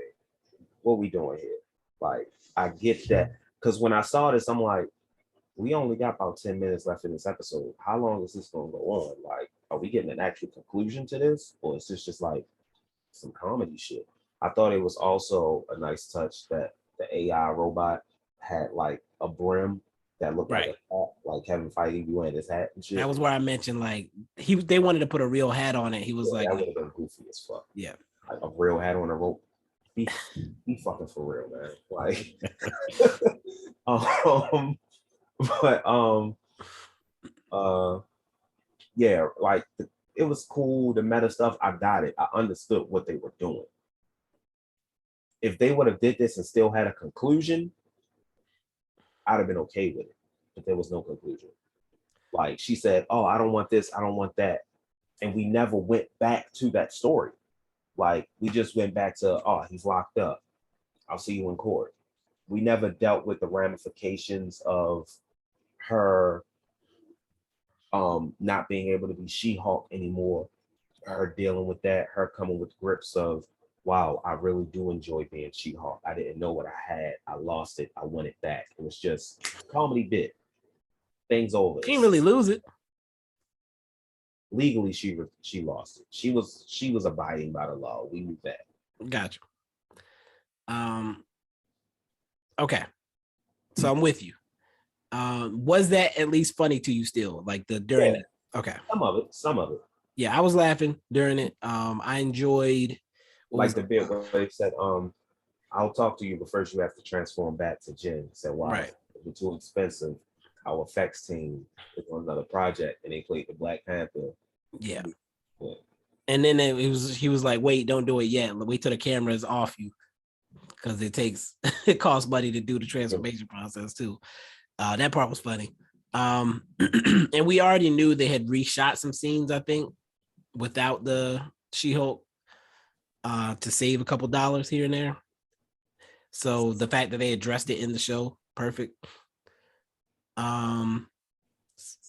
what we doing here? Like, I get that, because when I saw this, I'm like, we only got about 10 minutes left in this episode. How long is this going to go on? Like, are we getting an actual conclusion to this, or is this just like some comedy shit? I thought it was also a nice touch that the AI robot had like a brim that looked like a hat, like Kevin Feige wearing his hat and shit.
That was where I mentioned like they wanted to put a real hat on it. He was like,
that would have been goofy as fuck.
Yeah,
like a real hat on a rope. Be fucking for real, man. Like, yeah, like it was cool. The meta stuff, I got it. I understood what they were doing. If they would have did this and still had a conclusion, I'd have been okay with it. But there was no conclusion. Like, she said, oh, I don't want this, I don't want that. And we never went back to that story. Like, we just went back to, oh, he's locked up. I'll see you in court. We never dealt with the ramifications of her not being able to be She-Hulk anymore. Her dealing with that, her coming with grips of, wow, I really do enjoy being She-Hulk. I didn't know what I had. I lost it. I want it back. It was just a comedy bit. Things over.
She didn't really lose it.
Legally, she lost it. She was abiding by the law. We knew that.
Gotcha. Okay. So I'm with you. Was that at least funny to you still? Like during it? Okay.
Some of it.
Yeah, I was laughing during it. I enjoyed
like the bit where they said, I'll talk to you, but first you have to transform back to Jen. Said, wow, right. It's too expensive. Our effects team is on another project, and they played the Black Panther.
Yeah. And then he was like, wait, don't do it yet. Wait till the camera is off you, because it costs money to do the transformation process too. That part was funny. And we already knew they had reshot some scenes, I think, without the She-Hulk, to save a couple dollars here and there. So the fact that they addressed it in the show, perfect.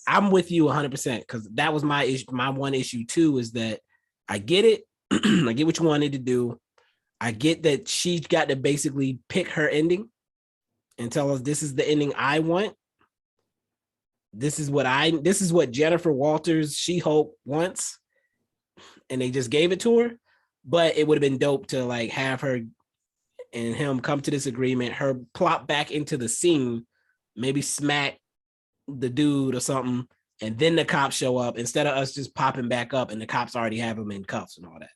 I'm with you 100% because that was my issue. My one issue too is that I get it. I get what you wanted to do. I get that she got to basically pick her ending and tell us this is the ending I want. This is what Jennifer Walters She-Hulk wants, and they just gave it to her. But it would have been dope to like have her and him come to this agreement, her plop back into the scene, maybe smack the dude or something, and then the cops show up instead of us just popping back up and the cops already have him in cuffs and all that.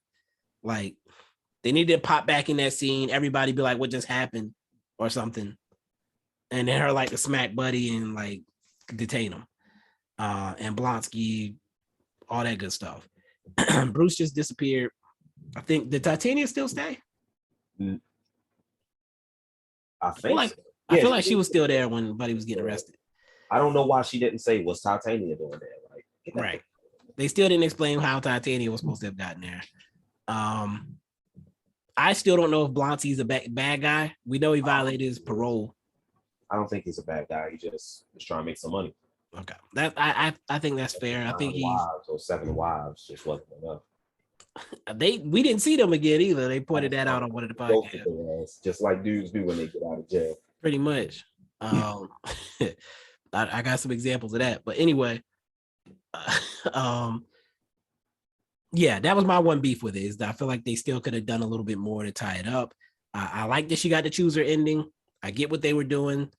Like they need to pop back in that scene, everybody be like, what just happened or something. And then her like the smack buddy and like detain him. And Blonsky, all that good stuff. Bruce just disappeared. I think the Titania still stay.
I think
I feel like she was still there when Buddy was getting arrested.
I don't know why she didn't say was Titania doing that. Like,
right. They still didn't explain how Titania was supposed to have gotten there. I still don't know if Blonsky's a bad guy. We know he violated his parole.
I don't think he's a bad guy. He just was trying to make some money.
Okay, that I think that's fair. I think he's
7 wives just wasn't enough.
We didn't see them again either. They pointed that out on one of the podcasts.
Just like dudes do when they get out of jail.
Pretty much. I got some examples of that. But anyway, yeah, that was my one beef with it. Is that I feel like they still could have done a little bit more to tie it up. I like that she got to choose her ending. I get what they were doing.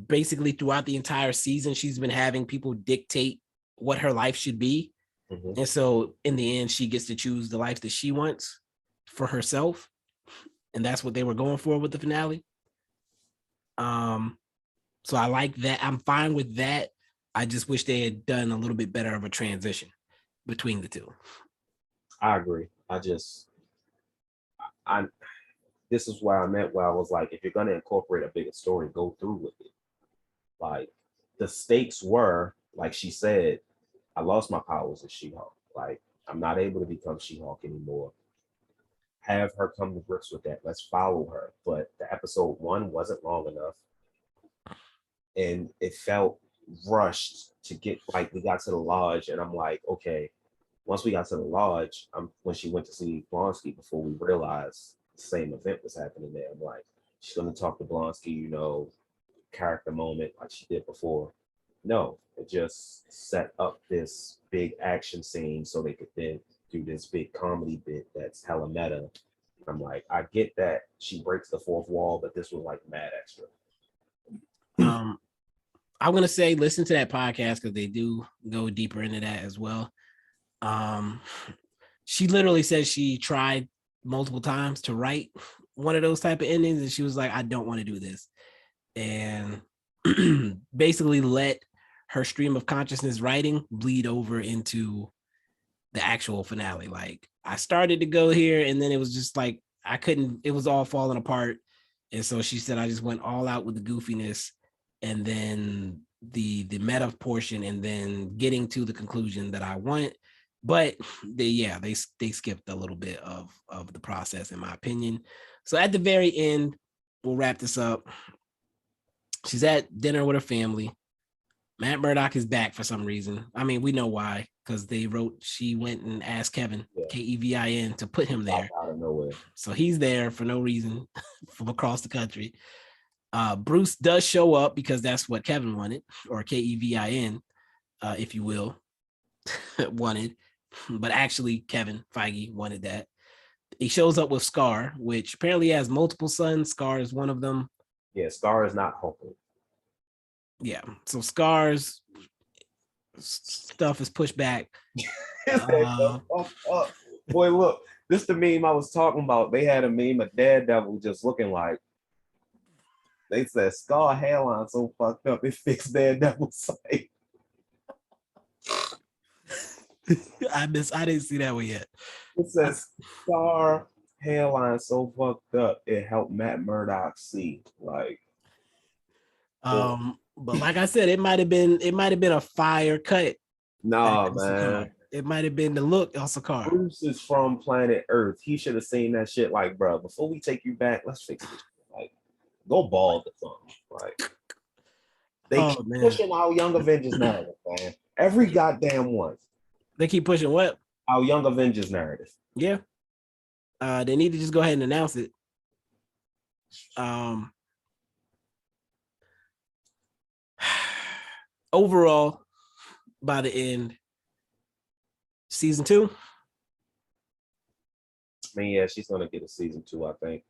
Basically, throughout the entire season, she's been having people dictate what her life should be. Mm-hmm. And so in the end, she gets to choose the life that she wants for herself. And that's what they were going for with the finale. So I like that. I'm fine with that. I just wish they had done a little bit better of a transition between the two.
I agree. This is where I meant where I was like, if you're going to incorporate a bigger story, go through with it. Like the stakes were, like she said, I lost my powers as She-Hulk. Like I'm not able to become She-Hulk anymore. Have her come to grips with that. Let's follow her. But the episode 1 wasn't long enough. And it felt rushed to get, like, we got to the lodge and I'm like, okay, once we got to the lodge, when she went to see Blonsky before we realized the same event was happening there, I'm like, she's going to talk to Blonsky, character moment like she did before. No, it just set up this big action scene so they could then do this big comedy bit that's hella meta. I'm like, I get that she breaks the fourth wall, but this was like mad extra.
I'm gonna say listen to that podcast because they do go deeper into that as well. She literally says she tried multiple times to write one of those type of endings, and she was like, I don't want to do this. And basically let her stream of consciousness writing bleed over into the actual finale. Like I started to go here and then it was just like I couldn't, it was all falling apart. And so she said I just went all out with the goofiness and then the meta portion and then getting to the conclusion that I want. But they skipped a little bit of the process in my opinion. So at the very end, we'll wrap this up. She's at dinner with her family. Matt Murdock is back for some reason. I mean, we know why, because she went and asked Kevin, Kevin, to put him there.
Out of nowhere.
So he's there for no reason from across the country. Bruce does show up because that's what Kevin wanted, or Kevin, if you will, wanted. But actually, Kevin Feige wanted that. He shows up with Scar, which apparently has multiple sons. Scar is one of them.
Yeah, Scar is not Hulk.
Yeah, so Scar's stuff is pushed back.
Boy, look, this is the meme I was talking about. They had a meme of Daredevil just looking like, they said Scar hairline so fucked up it fixed Daredevil's sight.
I didn't see that one yet.
It says Scar hairline so fucked up it helped Matt Murdock see. Like,
but like I said, it might have been a fire cut.
Nah, man.
It might have been the look of Sakaar.
Bruce is from planet Earth. He should have seen that shit. Like, bro, before we take you back, let's fix it. Like, go bald or something. Like, they keep pushing out Young Avengers now, man. Every goddamn one.
They keep pushing what?
Our Young Avengers narrative.
Yeah. They need to just go ahead and announce it. Overall, by the end, season 2.
I mean, yeah, she's gonna get a season 2, I think.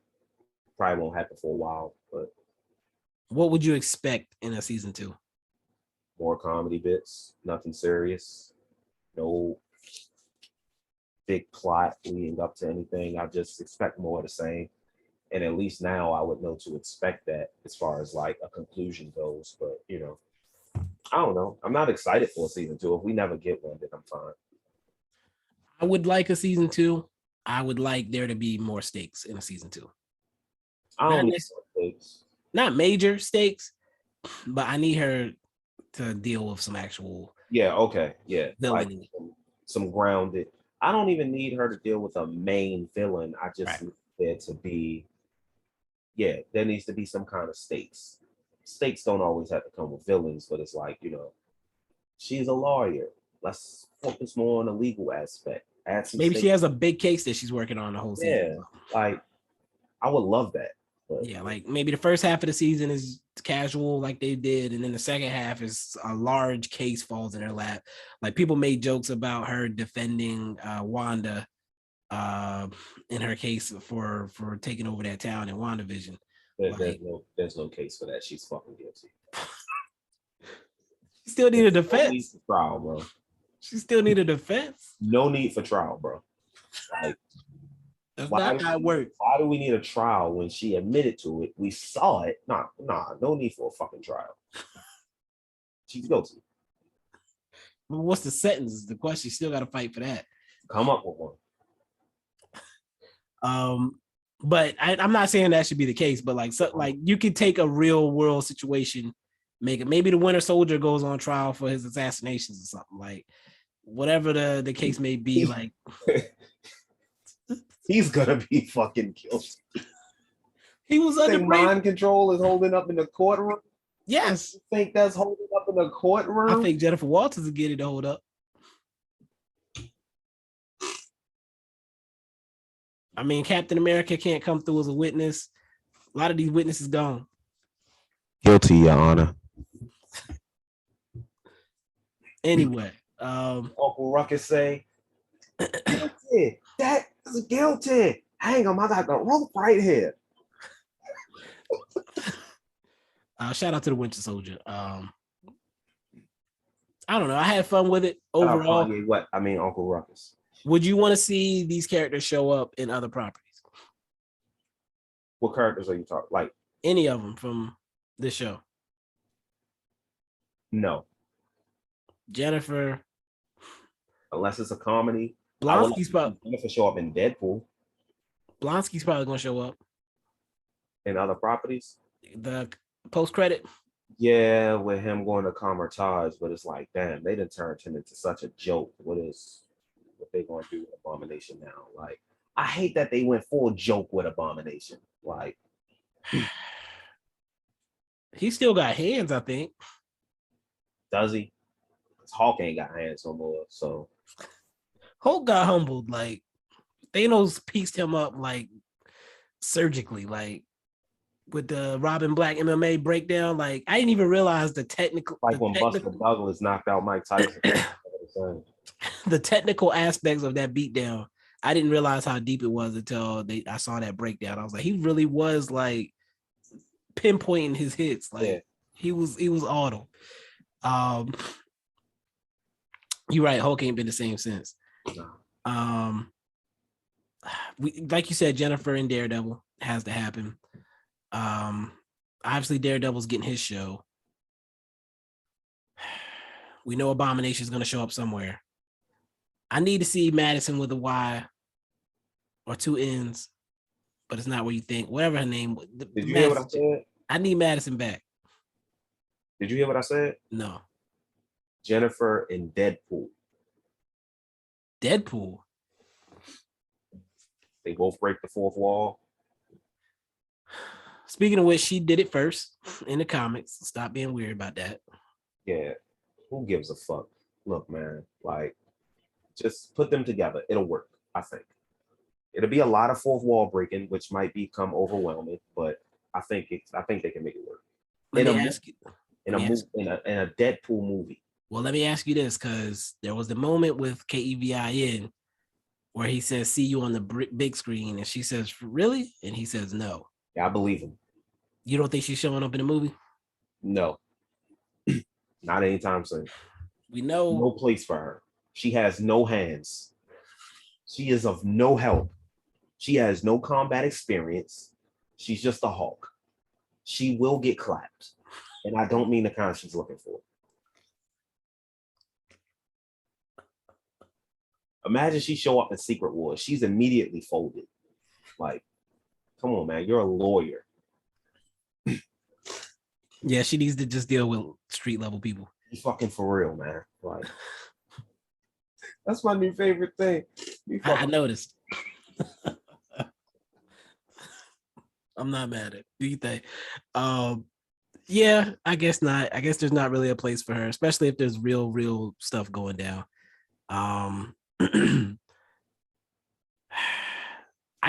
Probably won't happen for a while, but
what would you expect in a season 2?
More comedy bits, nothing serious, no big plot leading up to anything. I just expect more of the same. And at least now I would know to expect that as far as like a conclusion goes. But I don't know. I'm not excited for a season 2. If we never get one, then I'm fine.
I would like a season 2. I would like there to be more stakes in a season 2.
I don't need stakes.
Not major stakes, but I need her to deal with some actual
like some grounded. I don't even need her to deal with a main villain. I just need there to be there needs to be some kind of stakes. Stakes don't always have to come with villains, but it's like, she's a lawyer. Let's focus more on the legal aspect.
Maybe she has a big case that she's working on the whole season.
Yeah, like I would love that.
But, like maybe the first half of the season is casual like they did, and then the second half is a large case falls in her lap. Like people made jokes about her defending Wanda in her case for taking over that town in WandaVision.
There's no case for that. She's fucking guilty.
She still need a defense.
No need for trial, bro.
She still need a defense.
No need for trial, bro. Like,
that's not how it works.
Why do we need a trial when she admitted to it? We saw it. Nah, no need for a fucking trial. She's guilty.
What's the sentence? Is the question. You still got to fight for that.
Come up with
one. But I'm not saying that should be the case. But like you could take a real world situation, make it. Maybe the Winter Soldier goes on trial for his assassinations or something. Like whatever the case may be. Like.
He's gonna be fucking guilty.
He was under
mind control is holding up in the courtroom.
Yes,
you think that's holding up in the courtroom?
I think Jennifer Walters will get it to hold up. I mean, Captain America can't come through as a witness. A lot of these witnesses gone.
Guilty, Your Honor.
Anyway,
Uncle Ruckus say, guilty. That is guilty. Hang on, I got the rope right here.
Shout out to the Winter Soldier. I don't know. I had fun with it overall.
Uncle Ruckus.
Would you want to see these characters show up in other properties?
What characters are you talking? Like
any of them from this show?
No.
Jennifer.
Unless it's a comedy.
Blonsky's probably
Jennifer show up in Deadpool.
Blonsky's probably gonna show up
in other properties.
The post credit.
Yeah, with him going to Camartage, but it's like, damn, they done turned him into such a joke. What they gonna do with Abomination now? Like, I hate that they went full joke with Abomination. Like,
he still got hands, I think.
Does he? Hulk ain't got hands no more, so.
Hulk got humbled. Like Thanos pieced him up like surgically, like with the Robin Black MMA breakdown. Like I didn't even realize the technical.
Like when Buster Douglas knocked out Mike Tyson.
The technical aspects of that beatdown, I didn't realize how deep it was until I saw that breakdown. I was like, he really was like pinpointing his hits. Like he was auto. You're right. Hulk ain't been the same since. We like you said, Jennifer and Daredevil has to happen. Obviously Daredevil's getting his show. We know Abomination is going to show up somewhere. I need to see Madison with a Y or 2 N's, but it's not what you think. Whatever her name.
Did you hear what I said?
I need Madison back.
Did you hear what I said?
No.
Jennifer in Deadpool.
Deadpool.
They both break the fourth wall.
Speaking of which, she did it first in the comics. Stop being weird about that.
Yeah. Who gives a fuck? look, man, like just put them together. It'll work. I think it'll be a lot of fourth wall breaking, which might become overwhelming, but I think they can make it work.
Let me ask you.
In a Deadpool movie.
Well, let me ask you this, because there was the moment with Kevin where he says, "See you on the big screen," and she says, "Really?" And he says, "No."
Yeah, I believe him.
You don't think she's showing up in the movie?
No, not anytime soon.
We know
No place for her. She has no hands. She is of no help. She has no combat experience. She's just a Hulk. She will get clapped. And I don't mean the kind she's looking for. Imagine she show up in Secret Wars. She's immediately folded. Like, come on, man. You're a lawyer.
Yeah, she needs to just deal with street level people.
You fucking for real, man. Like, that's my new favorite thing.
I noticed. I'm not mad at it. Do you think? Yeah, I guess not. I guess there's not really a place for her, especially if there's real stuff going down. I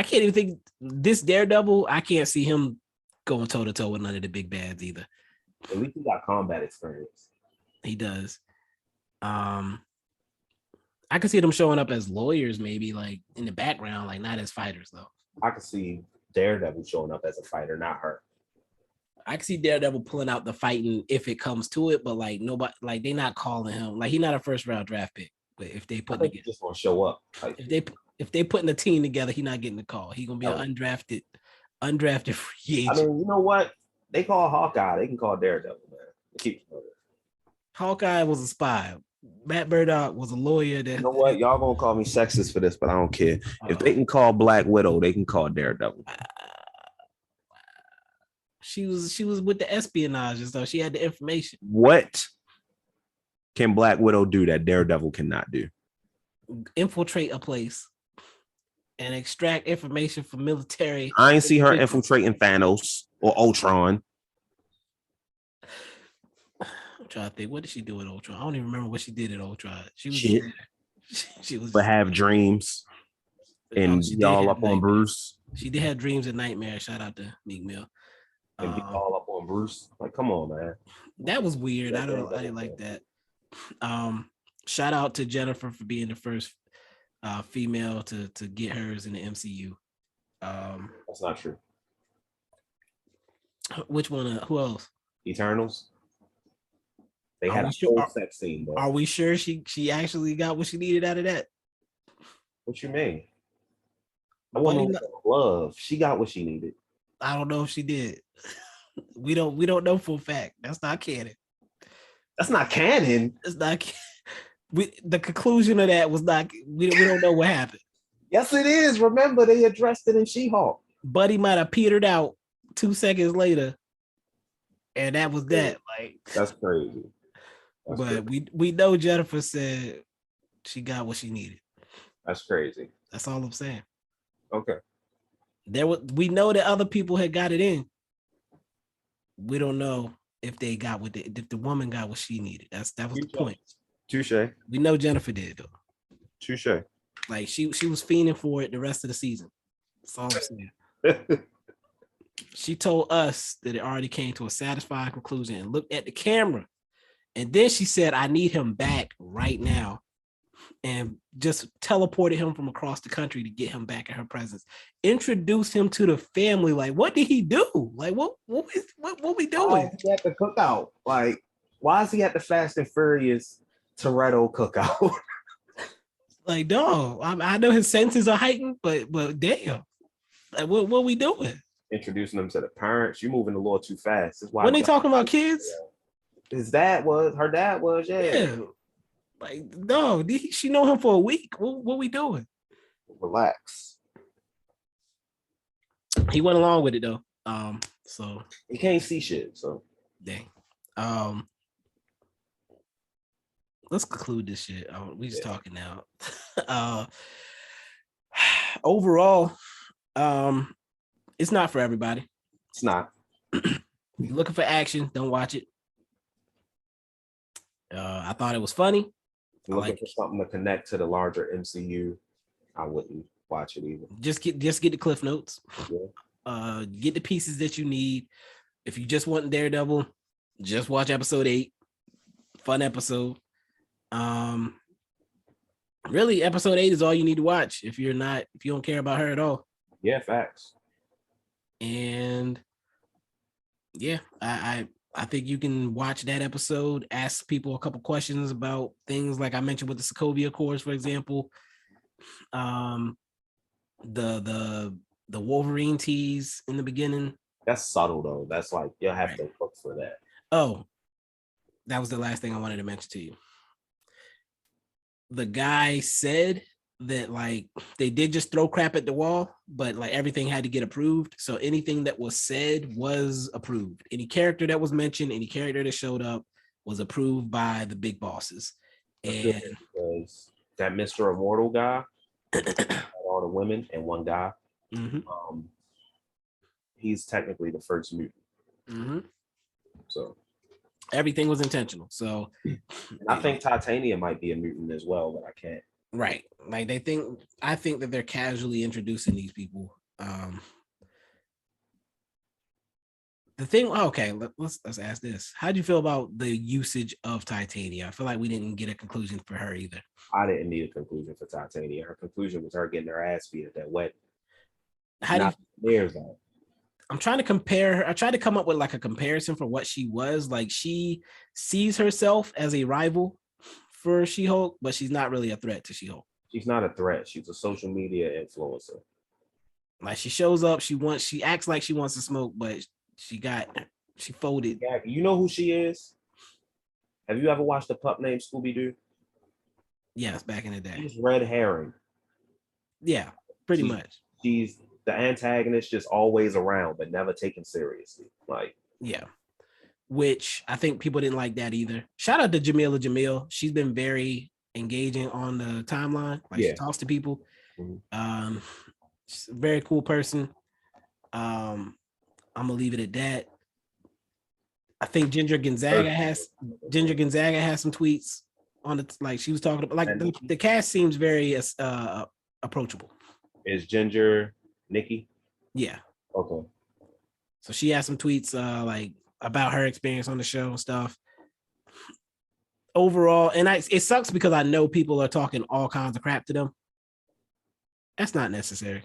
can't even think this Daredevil. I can't see him going toe to toe with none of the big bads either.
At least he got combat experience.
He does. I could see them showing up as lawyers, maybe like in the background, like not as fighters though.
I could see Daredevil showing up as a fighter, not her.
I can see Daredevil pulling out the fighting if it comes to it, but like nobody, like they not calling him. Like he's not a first round draft pick. But if they put
together, just gonna show up.
Like, if they putting a team together, he's not getting the call. He's gonna be an undrafted free agent.
I mean, you know what? They call Hawkeye. They can call Daredevil, man.
Hawkeye was a spy. Matt Murdock was a lawyer. That,
you know what? Y'all gonna call me sexist for this, but I don't care. If they can call Black Widow, they can call Daredevil.
She was with the espionage and stuff. She had the information.
What can Black Widow do that Daredevil cannot do?
Infiltrate a place and extract information from military.
I ain't see her infiltrating Thanos or Ultron.
I'm trying to think. What did she do at Ultron? I don't even remember what she did at Ultron. She was
but have dreams and y'all up on Bruce.
She did have dreams and nightmares. Shout out to Meek Mill.
And be all up on Bruce. Like, come on, man.
That was weird. I didn't like that. Shout out to Jennifer for being the first female to get hers in the MCU.
That's not true.
Which one? Who else?
Eternals. They had a whole sex scene. Though.
Are we sure she actually got what she needed out of that?
What you mean? I want to love. She got what she needed.
I don't know if she did. We don't know for a fact. That's not canon.
That's not canon.
It's not. The conclusion of that was not. We don't know what happened.
Yes, it is. Remember, they addressed it in She-Hulk.
Buddy might have petered out 2 seconds later, and that was that. Like
that's crazy.
But we know Jennifer said she got what she needed.
That's crazy.
That's all I'm saying.
Okay.
We know that other people had got it in. We don't know if they got if the woman got what she needed. That was the point.
Touche.
We know Jennifer did though.
Touche.
Like she was fiending for it the rest of the season. That's all I'm saying. She told us that it already came to a satisfying conclusion and looked at the camera. And then she said, I need him back right now. And just teleported him from across the country to get him back in her presence. Introduce him to the family. Like, what did he do? Like, what we doing?
He at the cookout. Like, why is he at the Fast and Furious Toretto cookout?
Like, dog, I know his senses are heightened, but damn. Like, what we doing?
Introducing them to the parents. You're moving a little too fast. That's why
when they talking about kids?
Her dad was, yeah.
Like, no, she know him for a week. What we doing?
Relax.
He went along with it though. So
he can't see shit. So
dang. Let's conclude this shit. We just talking now. Overall, it's not for everybody.
It's not.
You're looking for action, don't watch it. I thought it was funny.
you're looking for something to connect to the larger MCU, I wouldn't watch it either.
Just get the cliff notes.
Yeah.
Get the pieces that you need. If you just want Daredevil, just watch episode 8. Fun episode. Really, episode 8 is all you need to watch if you don't care about her at all.
Yeah, facts.
And yeah, I think you can watch that episode, ask people a couple questions about things like I mentioned with the Sokovia Accords, for example. The Wolverine tease in the beginning.
That's subtle though. That's like you'll have to look for that.
Oh, that was the last thing I wanted to mention to you. The guy said that like they did just throw crap at the wall, but like everything had to get approved. So anything that was said was approved. Any character that was mentioned, any character that showed up was approved by the big bosses. And
because that Mr. Immortal guy, all the women and one guy, he's technically the first mutant. So
everything was intentional. So
I think Titania might be a mutant as well, but I can't.
Right. Like I think that they're casually introducing these people. The thing, okay, let's ask this. How do you feel about the usage of Titania? I feel like we didn't get a conclusion for her either.
I didn't need a conclusion for Titania. Her conclusion was her getting her ass beat at that wet.
I'm trying to compare her. I tried to come up with like a comparison for what she was. Like she sees herself as a rival for She-Hulk, but she's not really a threat to She-Hulk.
She's not a threat. She's a social media influencer.
Like she shows up, she acts like she wants to smoke, but she folded.
Yeah, you know who she is? Have you ever watched a pup named Scooby-Doo?
Yes, back in the day.
She's Red Herring.
Yeah, pretty much.
She's the antagonist, just always around, but never taken seriously. Like,
yeah. Which I think people didn't like that either. Shout out to Jamila Jamil. She's been very engaging on the timeline. Like she talks to people. She's a very cool person. I'm gonna leave it at that. I think Ginger Gonzaga has some tweets on it. Like she was talking about, like the cast seems very approachable.
Is Ginger Nikki?
Yeah.
Okay.
So she has some tweets like about her experience on the show and stuff. Overall, and it sucks because I know people are talking all kinds of crap to them. That's not necessary.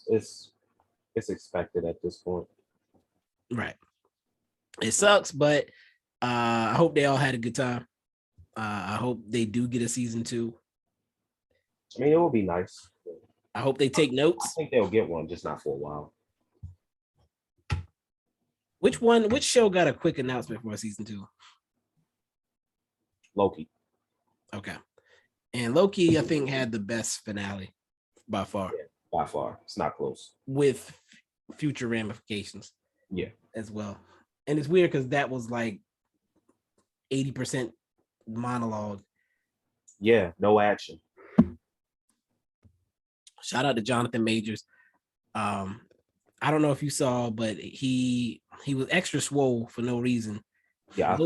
It's expected at this point.
Right. It sucks, but I hope they all had a good time. I hope they do get a season 2.
I mean, it will be nice.
I hope they take notes.
I think they'll get one, just not for a while.
Which show got a quick announcement for season 2?
Loki.
Okay. And Loki, I think, had the best finale by far.
Yeah, by far. It's not close.
With future ramifications.
Yeah.
As well. And it's weird because that was like 80% monologue.
Yeah, no action.
Shout out to Jonathan Majors. I don't know if you saw, but he was extra swole for no reason.
Yeah,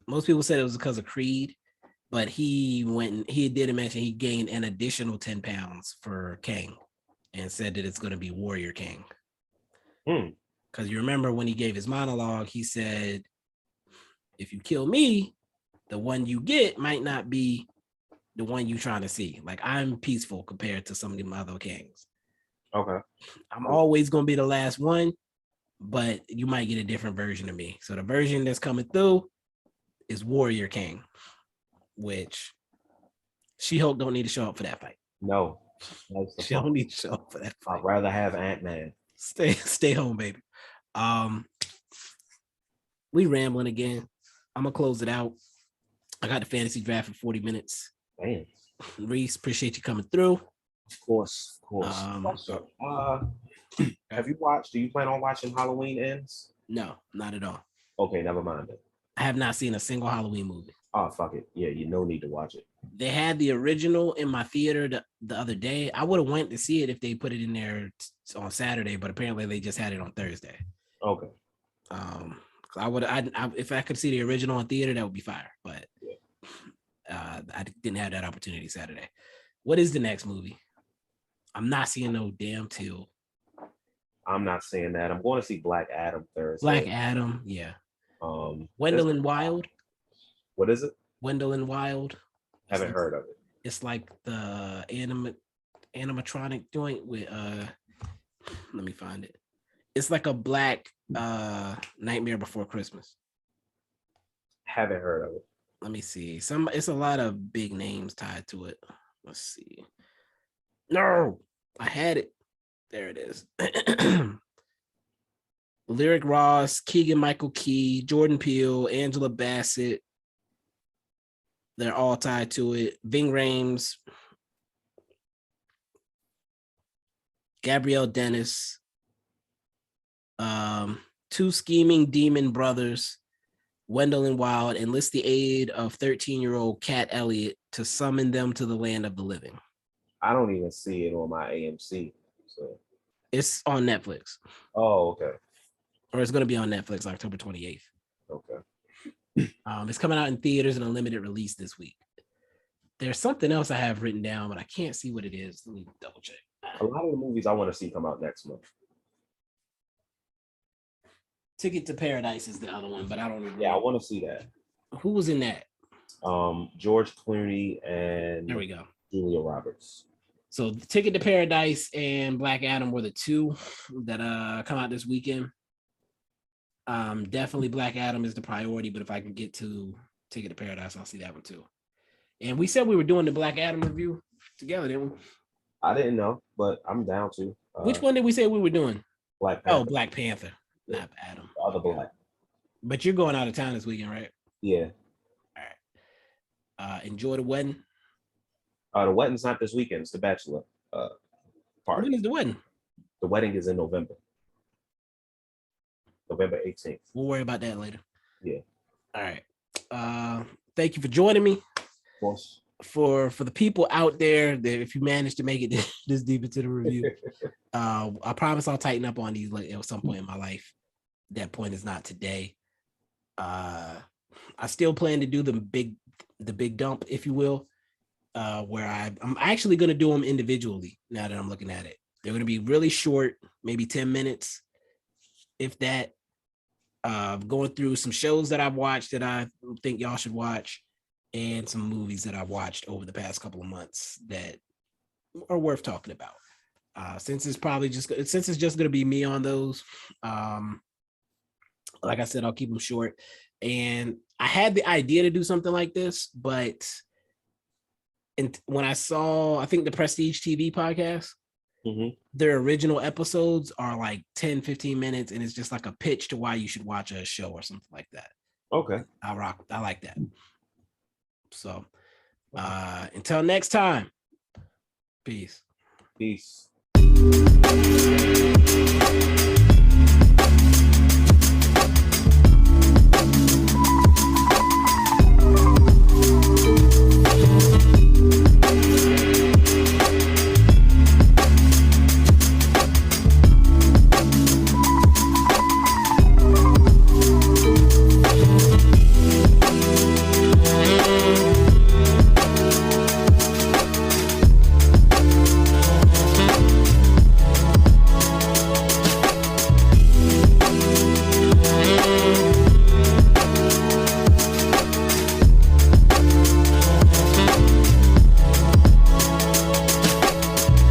most people said it was because of Creed, but he did mention he gained an additional 10 pounds for Kang and said that it's going to be Warrior King. Because you remember when he gave his monologue, he said, if you kill me, the one you get might not be the one you're trying to see. Like, I'm peaceful compared to some of them other kings.
Okay.
I'm always going to be the last one, but you might get a different version of me. So the version that's coming through is Warrior King, which She-Hulk don't need to show up for that fight.
No.
She don't need to show up for that fight.
I'd rather have Ant-Man.
Stay home, baby. We rambling again. I'm gonna close it out. I got the fantasy draft for 40 minutes.
Man.
Reese, appreciate you coming through.
Of course. Have you watched? Do you plan on watching Halloween Ends?
No, not at all.
Okay, never mind it.
I have not seen a single Halloween movie.
Oh, fuck it. Yeah, you no need to watch it.
They had the original in my theater the other day. I would have went to see it if they put it in there on Saturday, but apparently they just had it on Thursday.
Okay.
If I could see the original in theater, that would be fire. But I didn't have that opportunity Saturday. What is the next movie? I'm not seeing no damn Till.
I'm not seeing that. I'm going to see Black Adam Thursday.
Black Adam, yeah.
There's-
Wendell and Wild.
What is it?
Wendell and Wild.
Haven't heard of it.
It's like the animatronic joint with let me find it. It's like a black Nightmare Before Christmas.
Haven't heard of it.
Let me see. It's a lot of big names tied to it. Let's see. No, I had it. There it is. Lyric Ross, Keegan Michael Key, Jordan Peele, Angela Bassett. They're all tied to it. Ving Rhames, Gabrielle Dennis, two scheming demon brothers, Wendell and Wild, enlist the aid of 13-year-old Cat Elliott to summon them to the land of the living.
I don't even see it on my AMC. So
it's on Netflix.
Oh, okay.
Or it's going to be on Netflix October 28th.
Okay.
It's coming out in theaters in a limited release this week. There's something else I have written down, but I can't see what it is. Let me double check.
A lot of the movies I want to see come out next month.
Ticket to Paradise is the other one, but I don't know.
Yeah, I want to see that.
Who was in that?
George Clooney and
there we go.
Julia Roberts.
So Ticket to Paradise and Black Adam were the two that come out this weekend. Definitely Black Adam is the priority, but if I can get to Ticket to Paradise, I'll see that one too. And we said we were doing the Black Adam review together, didn't we?
I didn't know, but I'm down to.
Which one did we say we were doing?
Black Panther.
Oh, Black Panther, not Adam.
The other Black.
But you're going out of town this weekend, right?
Yeah.
All right. Enjoy the wedding.
The wedding's not this weekend. It's the bachelor party.
When is the wedding?
The wedding is in November. November 18th.
We'll worry about that later.
Yeah.
All right. Thank you for joining me.
Of course.
For the people out there that if you manage to make it this deep into the review, I promise I'll tighten up on these at some point in my life. That point is not today. I still plan to do the big dump, if you will, where I'm actually going to do them individually. Now that I'm looking at it, they're going to be really short, maybe 10 minutes, if that. Going through some shows that I've watched that I think y'all should watch, and some movies that I've watched over the past couple of months that are worth talking about. Since it's just going to be me on those, like I said, I'll keep them short. And I had the idea to do something like this, but when I saw, I think the Prestige TV podcast, their original episodes are like 10, 15 minutes, and it's just like a pitch to why you should watch a show or something like that.
Okay.
I like that. So until next time, peace.
Peace.